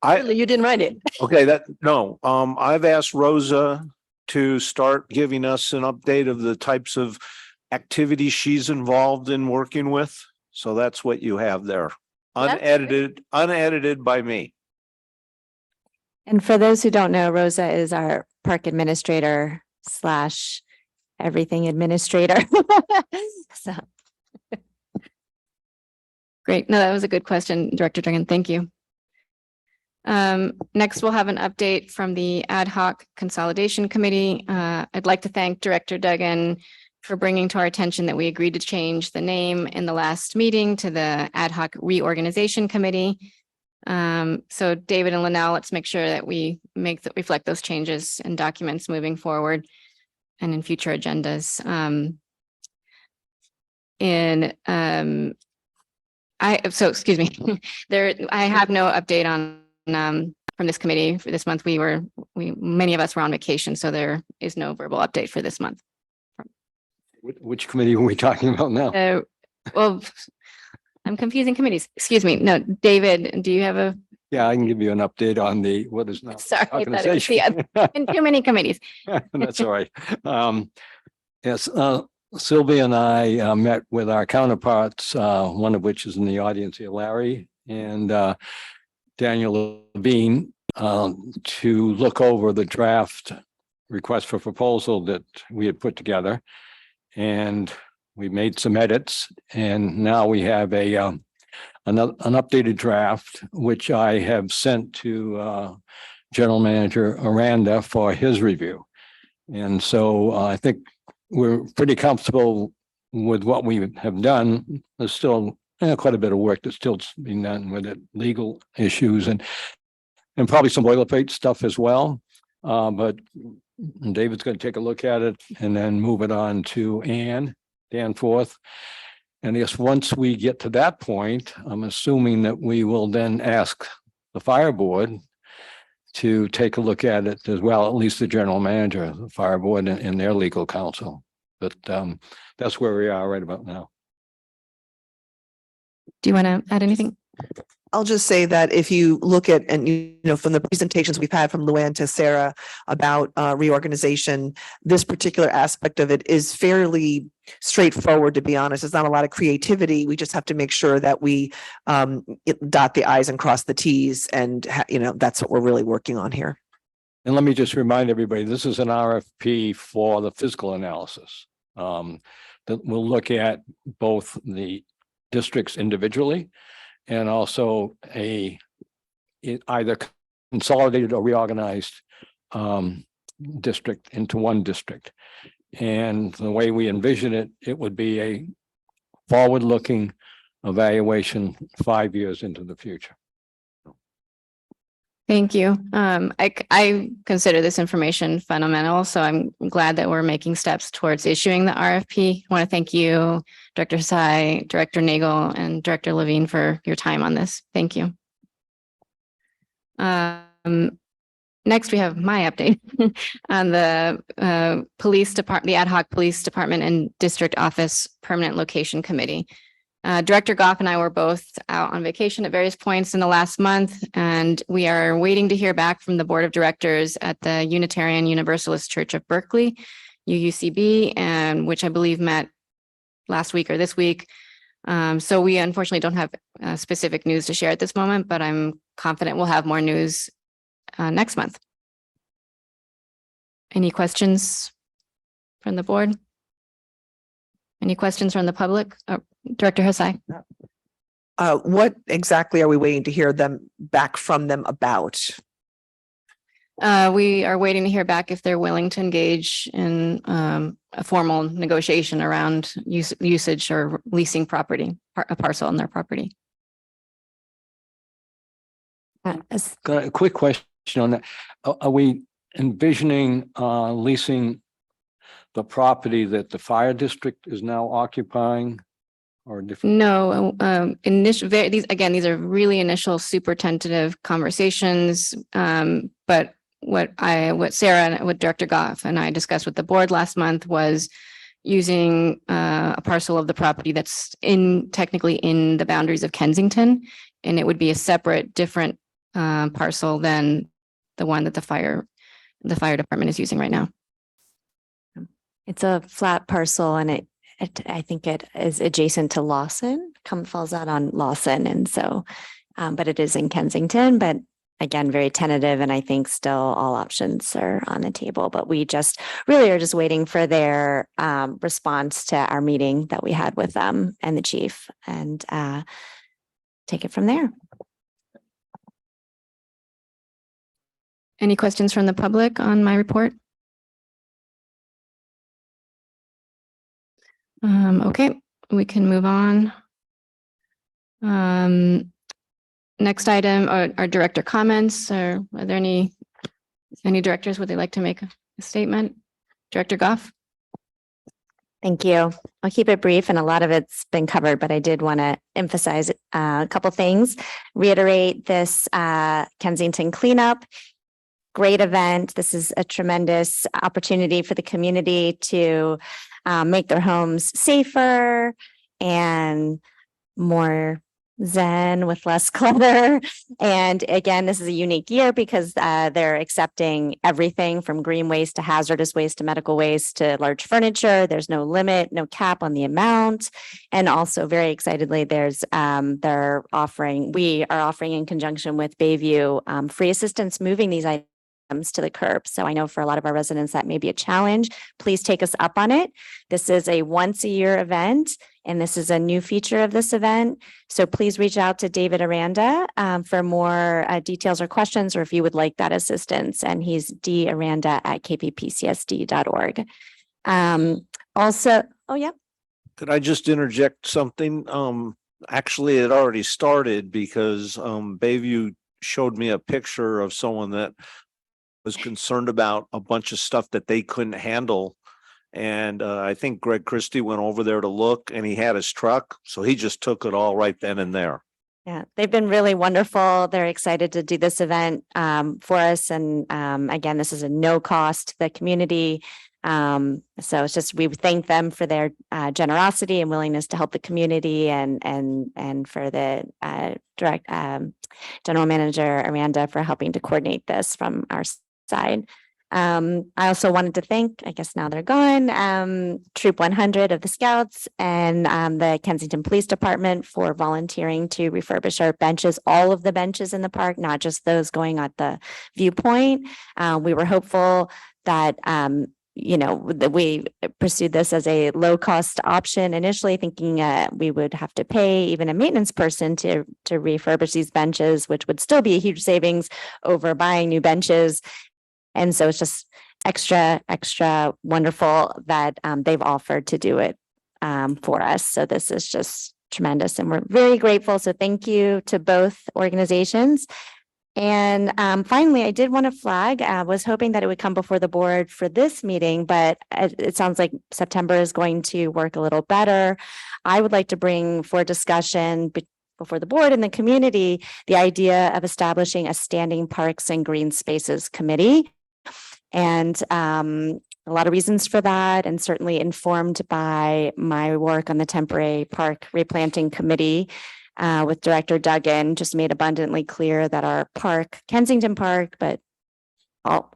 clearly you didn't write it. Okay, no, I've asked Rosa to start giving us an update of the types of activities she's involved in working with. So that's what you have there. Unedited by me. And for those who don't know, Rosa is our park administrator / everything administrator. So. Great. No, that was a good question, Director Duggan. Thank you. Next, we'll have an update from the Ad hoc Consolidation Committee. I'd like to thank Director Duggan for bringing to our attention that we agreed to change the name in the last meeting to the Ad hoc Reorganization Committee. So David and Linnell, let's make sure that we reflect those changes in documents moving forward and in future agendas. Excuse me, I have no update on from this committee for this month. Many of us were on vacation, so there is no verbal update for this month. Which committee are we talking about now? Well, I'm confusing committees. Excuse me. No, David, do you have a? Yeah, I can give you an update on what is now. Sorry, I thought it was organization. in too many committees. That's all right. Yes, Sylvia and I met with our counterparts, one of which is in the audience here, Larry and Daniel Levine, to look over the draft request for proposal that we had put together. And we made some edits, and now we have an updated draft, which I have sent to General Manager Aranda for his review. And so I think we're pretty comfortable with what we have done. There's still quite a bit of work that's still being done with it, legal issues and probably some boilerplate stuff as well. But David's going to take a look at it and then move it on to Dan Forth. And I guess once we get to that point, I'm assuming that we will then ask the fire board to take a look at it as well, at least the general manager, the fire board and their legal counsel. But that's where we are right about now. Do you want to add anything? I'll just say that if you look at, and from the presentations we've had from Luann to Sarah about reorganization, this particular aspect of it is fairly straightforward, to be honest. There's not a lot of creativity. We just have to make sure that we dot the i's and cross the t's, and that's what we're really working on here. And let me just remind everybody, this is an RFP for the physical analysis. That will look at both the districts individually and also either consolidated or reorganized district into one district. And the way we envision it, it would be a forward-looking evaluation 5 years into the future. Thank you. I consider this information fundamental, so I'm glad that we're making steps towards issuing the RFP. I want to thank you, Director Sai, Director Nagel, and Director Levine for your time on this. Thank you. Next, we have my update on the police department, the ad hoc police department and district office permanent location committee. Director Goff and I were both out on vacation at various points in the last month, and we are waiting to hear back from the board of directors at the Unitarian Universalist Church of Berkeley, UUCB, and which I believe met last week or this week. So we unfortunately don't have specific news to share at this moment, but I'm confident we'll have more news next month. Any questions from the board? Any questions from the public? Director Hasai. What exactly are we waiting to hear them back from them about? We are waiting to hear back if they're willing to engage in a formal negotiation around usage or leasing property, a parcel on their property. Got a quick question on that. Are we envisioning leasing the property that the fire district is now occupying? Or different? No, these are really initial, super tentative conversations. But what Sarah and what Director Goff and I discussed with the board last month was using a parcel of the property that's technically in the boundaries of Kensington, and it would be a separate, different parcel than the one that the fire department is using right now. It's a flat parcel and I think it is adjacent to Lawson, falls out on Lawson. And so, but it is in Kensington, but again, very tentative. And I think still all options are on the table, but we just really are just waiting for their response to our meeting that we had with them and the chief and take it from there. Any questions from the public on my report? Okay, we can move on. Next item are director comments. Are there any directors, would they like to make a statement? Director Goff? Thank you. I'll keep it brief and a lot of it's been covered, but I did want to emphasize a couple things. Reiterate this Kensington cleanup. Great event. This is a tremendous opportunity for the community to make their homes safer and more zen with less clutter. And again, this is a unique year because they're accepting everything from green waste to hazardous waste to medical waste to large furniture. There's no limit, no cap on the amount. And also very excitedly, we are offering in conjunction with Bayview free assistance moving these items to the curb. So I know for a lot of our residents that may be a challenge. Please take us up on it. This is a once a year event and this is a new feature of this event. So please reach out to David Aranda for more details or questions or if you would like that assistance. And he's daranda@kppcsd.org. Also, oh yeah. Could I just interject something? Actually, it already started because Bayview showed me a picture of someone that was concerned about a bunch of stuff that they couldn't handle. And I think Greg Christie went over there to look and he had his truck. So he just took it all right then and there. Yeah, they've been really wonderful. They're excited to do this event for us. And again, this is a no cost to the community. So it's just, we thank them for their generosity and willingness to help the community and for the General Manager Amanda for helping to coordinate this from our side. I also wanted to thank, I guess now they're gone, Troop 100 of the Scouts and the Kensington Police Department for volunteering to refurbish our benches, all of the benches in the park, not just those going at the viewpoint. We were hopeful that that we pursued this as a low cost option initially, thinking we would have to pay even a maintenance person to refurbish these benches, which would still be a huge savings over buying new benches. And so it's just extra wonderful that they've offered to do it for us. So this is just tremendous and we're very grateful. So thank you to both organizations. And finally, I did want to flag, I was hoping that it would come before the board for this meeting, but it sounds like September is going to work a little better. I would like to bring for discussion before the board and the community, the idea of establishing a standing parks and green spaces committee. And a lot of reasons for that, and certainly informed by my work on the temporary park replanting committee with Director Duggan, just made abundantly clear that our park, Kensington Park, but all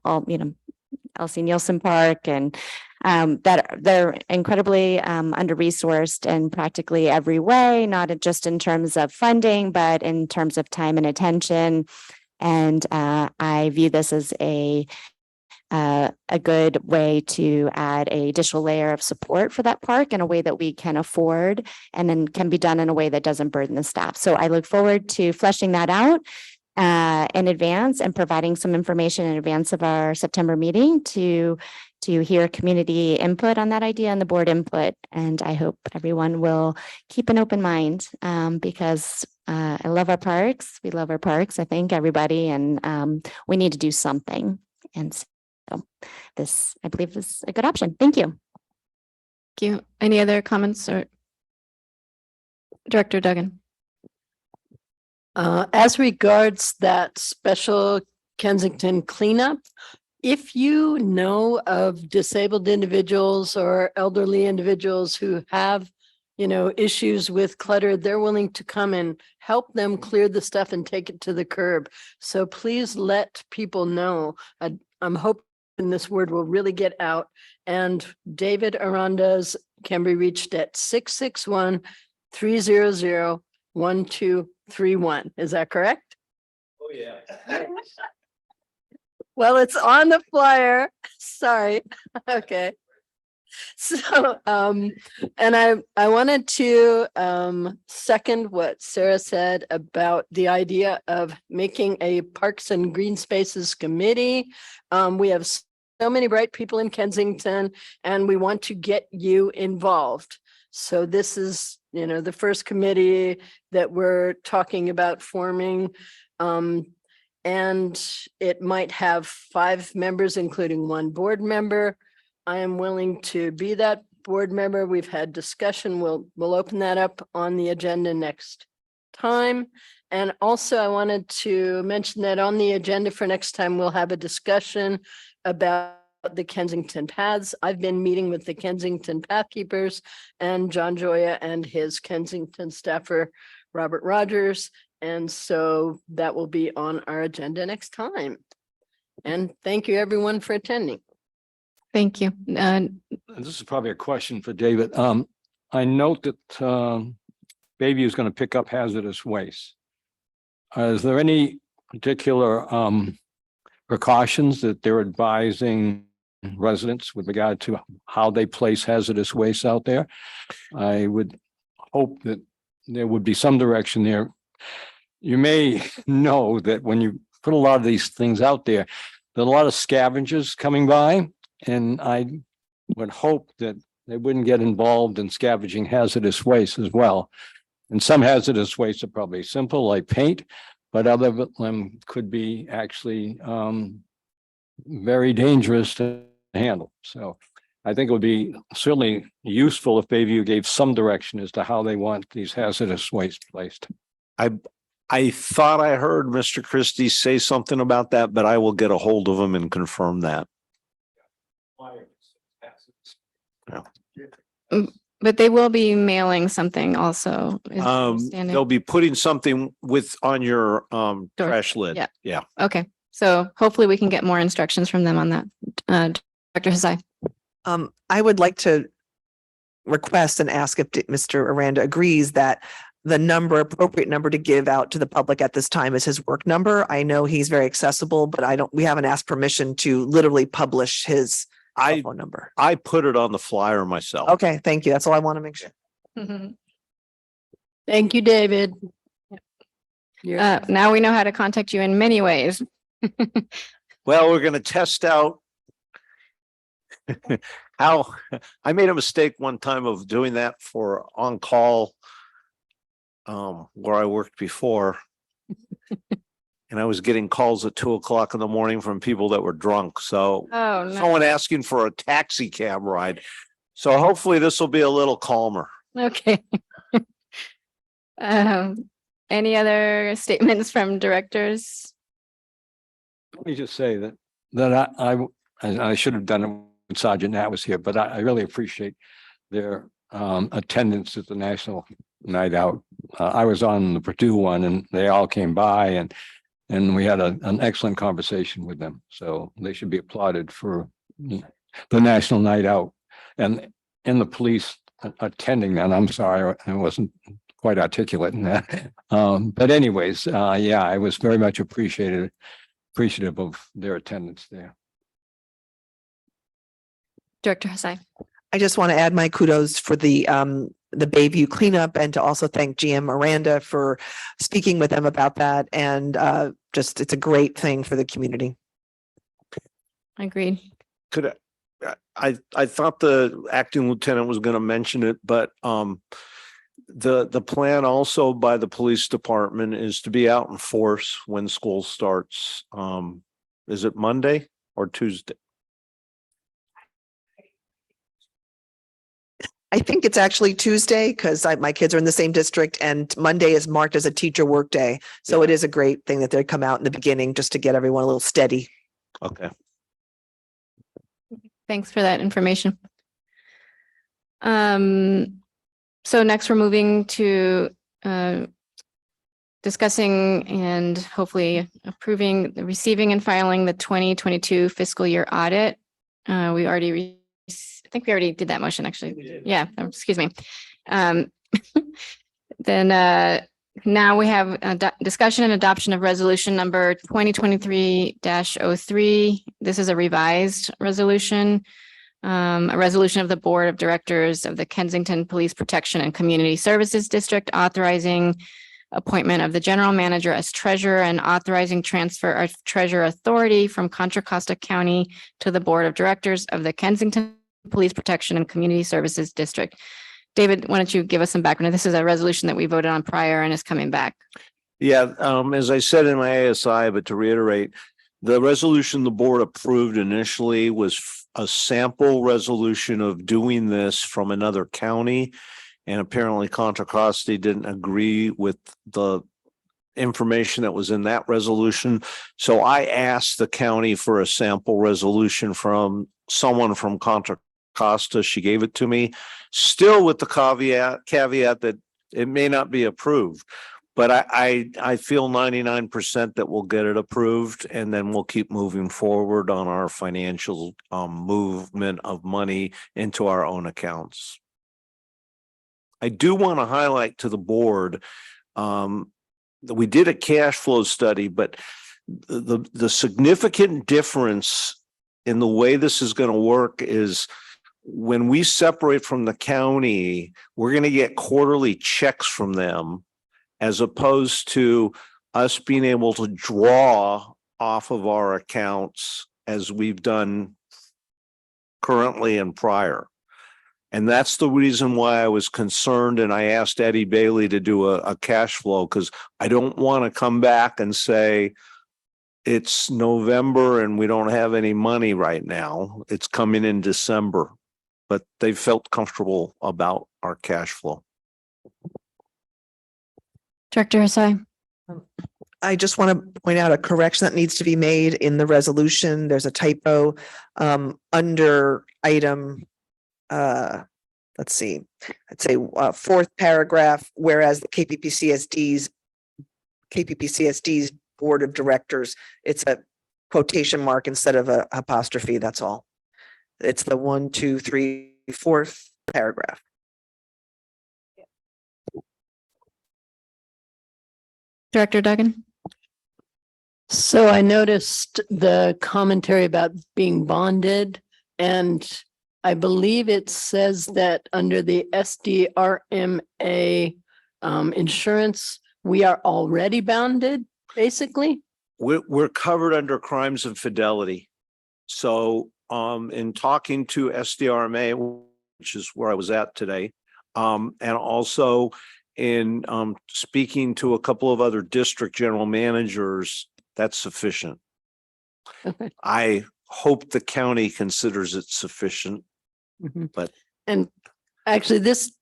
Elsie Nielsen Park, and that they're incredibly under-resourced in practically every way, not just in terms of funding, but in terms of time and attention. And I view this as a good way to add an additional layer of support for that park in a way that we can afford, and then can be done in a way that doesn't burden the staff. So I look forward to fleshing that out in advance and providing some information in advance of our September meeting to hear community input on that idea and the board input. And I hope everyone will keep an open mind because I love our parks. We love our parks, I think, everybody, and we need to do something. And so this, I believe, is a good option. Thank you. Thank you. Any other comments or Director Duggan? As regards that special Kensington cleanup, if you know of disabled individuals or elderly individuals who have, issues with clutter, they're willing to come and help them clear the stuff and take it to the curb. So please let people know. I'm hoping this word will really get out. And David Aranda's can be reached at 661-300-1231. Is that correct? Oh, yeah. Well, it's on the flyer. Sorry. Okay. So, and I wanted to second what Sarah said about the idea of making a Parks and Green Spaces committee. We have so many bright people in Kensington, and we want to get you involved. So this is, the first committee that we're talking about forming. And it might have 5 members, including 1 board member. I am willing to be that board member. We've had discussion. We'll open that up on the agenda next time. And also I wanted to mention that on the agenda for next time, we'll have a discussion about the Kensington paths. I've been meeting with the Kensington Pathkeepers and John Joya and his Kensington staffer, Robert Rogers. And so that will be on our agenda next time. And thank you everyone for attending. Thank you. This is probably a question for David. I note that Bayview is going to pick up hazardous waste. Is there any particular precautions that they're advising residents with regard to how they place hazardous waste out there? I would hope that there would be some direction there. You may know that when you put a lot of these things out there, there are a lot of scavengers coming by, and I would hope that they wouldn't get involved in scavenging hazardous waste as well. And some hazardous waste are probably simple, like paint, but other of them could be actually very dangerous to handle. So I think it would be certainly useful if Bayview gave some direction as to how they want these hazardous waste placed. I thought I heard Mr. Christie say something about that, but I will get a hold of him and confirm that. But they will be mailing something also. is my understanding. They'll be putting something on your trash lid. Yeah. Yeah. Okay, so hopefully we can get more instructions from them on that. Dr. Hazai. I would like to request and ask if Mr. Aranda agrees that the appropriate number to give out to the public at this time is his work number. I know he's very accessible, but we haven't asked permission to literally publish his cell phone number. I put it on the flyer myself. Okay, thank you. That's all I want to make sure. Thank you, David. Now we know how to contact you in many ways. Well, we're going to test out how I made a mistake one time of doing that for on-call where I worked before. and I was getting calls at 2 o'clock in the morning from people that were drunk. So Oh, no. someone asking for a taxi cab ride. So hopefully this will be a little calmer. Okay. Any other statements from directors? Let me just say that I should have done it when Sergeant Nat was here, but I really appreciate their attendance at the National Night Out. I was on the Purdue one and they all came by and we had an excellent conversation with them. So they should be applauded for the National Night Out and the police attending that. I'm sorry, I wasn't quite articulate in that. But anyways, yeah, I was very much appreciative of their attendance there. Director Hussey. I just want to add my kudos for the Bayview cleanup and to also thank GM Miranda for speaking with them about that. And just, it's a great thing for the community. Agreed. Could I thought the acting lieutenant was going to mention it, but the plan also by the police department is to be out in force when school starts. Is it Monday or Tuesday? I think it's actually Tuesday because my kids are in the same district and Monday is marked as a teacher work day. So it is a great thing that they come out in the beginning just to get everyone a little steady. Okay. Thanks for that information. So next we're moving to discussing and hopefully approving the receiving and filing the 2022 fiscal year audit. I think we already did that motion, actually. Yeah, excuse me. Then now we have a discussion and adoption of resolution number 2023-03. This is a revised resolution. A resolution of the Board of Directors of the Kensington Police Protection and Community Services District authorizing appointment of the general manager as treasurer and authorizing transfer of treasurer authority from Contra Costa County to the Board of Directors of the Kensington Police Protection and Community Services District. David, why don't you give us some background? This is a resolution that we voted on prior and is coming back. Yeah, as I said in my ASI, but to reiterate, the resolution the board approved initially was a sample resolution of doing this from another county. And apparently Contra Costa didn't agree with the information that was in that resolution. So I asked the county for a sample resolution from someone from Contra Costa. She gave it to me, still with the caveat that it may not be approved. But I feel 99% that we'll get it approved, and then we'll keep moving forward on our financial movement of money into our own accounts. I do want to highlight to the board that we did a cash flow study, but the significant difference in the way this is going to work is when we separate from the county, we're going to get quarterly checks from them, as opposed to us being able to draw off of our accounts as we've done currently and prior. And that's the reason why I was concerned. And I asked Eddie Bailey to do a cash flow, because I don't want to come back and say it's November and we don't have any money right now. It's coming in December, but they felt comfortable about our cash flow. Director Hussey. I just want to point out a correction that needs to be made in the resolution. There's a typo under item, let's see, I'd say fourth paragraph, whereas the KPPCSD's Board of Directors, it's a quotation mark instead of a apostrophe, that's all. It's the 1, 2, 3, 4th paragraph. Director Duggan. So I noticed the commentary about being bonded, and I believe it says that under the SDRMA insurance, we are already bounded, basically. We're covered under crimes of fidelity. So in talking to SDRMA, which is where I was at today, and also in speaking to a couple of other district general managers, That's sufficient. Okay. I hope the county considers it sufficient. Mhm. But- And actually, this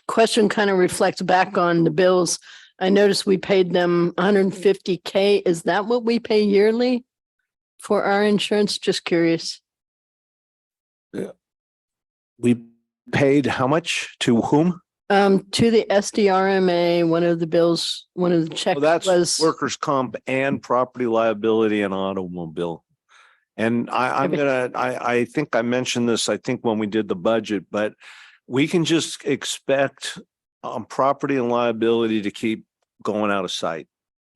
question kind of reflects back on the bills. I noticed we paid them 150K. Is that what we pay yearly for our insurance? Just curious. We paid how much to whom? To the SDRMA, one of the bills, one of the Oh, checks that's was, workers' comp and property liability and automobile. And I think I mentioned this, I think when we did the budget, but we can just expect property and liability to keep going out of sight.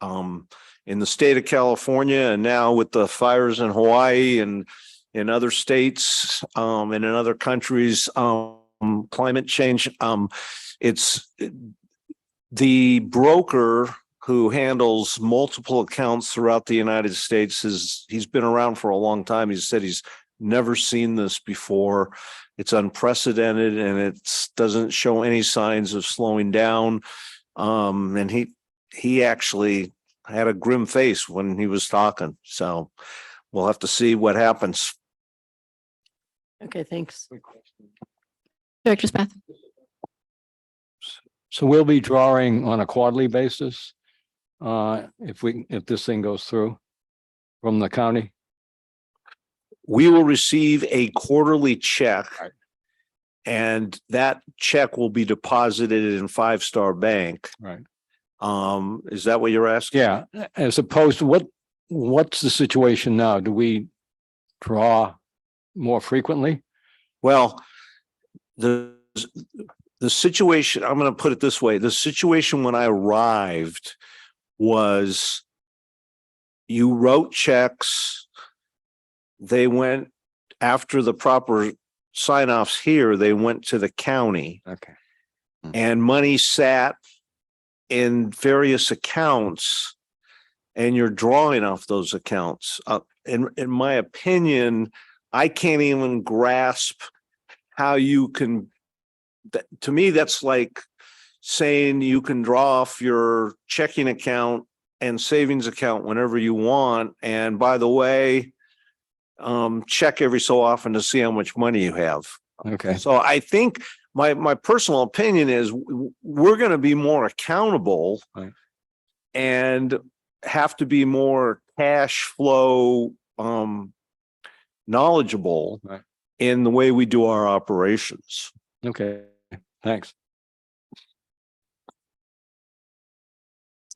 In the state of California and now with the fires in Hawaii and in other states, and in other countries, climate change, it's the broker who handles multiple accounts throughout the United States he's been around for a long time. He said he's never seen this before. It's unprecedented and it doesn't show any signs of slowing down. And he actually had a grim face when he was talking. So we'll have to see what happens. okay, thanks. Director Smith. So we'll be drawing on a quarterly basis. If this thing goes through from the county. We will receive a quarterly check. Right. And that check will be deposited in Five Star Bank. Right. Is that what you're asking? Yeah, as opposed to what's the situation now? Do we draw more frequently? Well, the situation, I'm going to put it this way. The situation when I arrived was you wrote checks. They went after the proper sign-offs here, they went to the county. Okay. And money sat in various accounts and you're drawing off those accounts. In my opinion, I can't even grasp how you can, to me, that's like saying you can draw off your checking account and savings account whenever you want. And by the way, check every so often to see how much money you have. Okay. So I think my personal opinion is we're going to be more accountable. Right. And have to be more cash flow knowledgeable. Right. In the way we do our operations. Okay, thanks.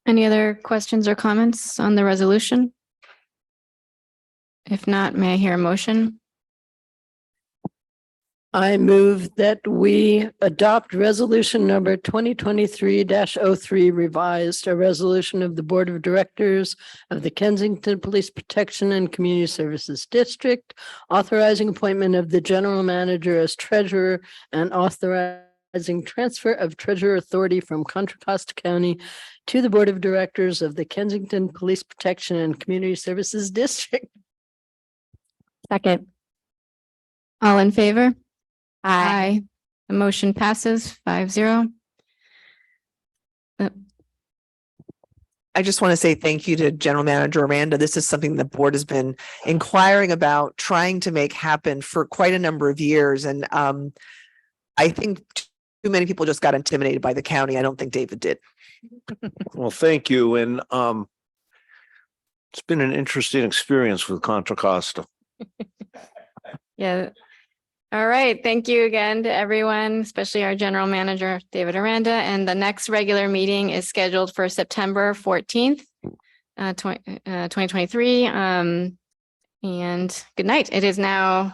Any other questions or comments on the resolution? If not, may I hear a motion? I move that we adopt resolution number 2023-03 revised, a resolution of the Board of Directors of the Kensington Police Protection and Community Services District, authorizing appointment of the general manager as treasurer and authorizing transfer of treasurer authority from Contra Costa County to the Board of Directors of the Kensington Police Protection and Community Services District. Second. All in favor? Aye. The motion passes 5-0. I just want to say thank you to General Manager Aranda. This is something the board has been inquiring about, trying to make happen for quite a number of years. And I think too many people just got intimidated by the county. I don't think David did. Well, thank you. And it's been an interesting experience with Contra Costa. Yeah. All right. Thank you again to everyone, especially our general manager, David Aranda. And the next regular meeting is scheduled for September 14th, 2023. And good night. It is now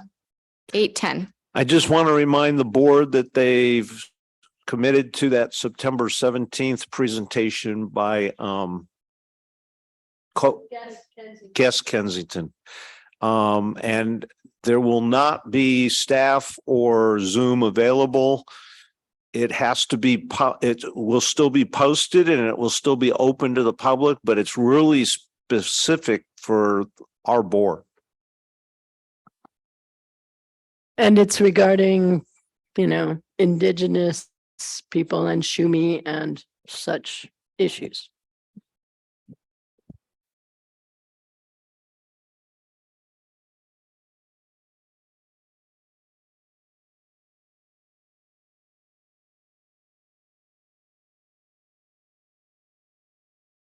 8:10. I just want to remind the board that they've committed to that September 17th presentation by Guest Kensington. And there will not be staff or Zoom available. It has to be, it will still be posted and it will still be open to the public, but it's really specific for our board. And it's regarding, Indigenous people and Shumi and such issues.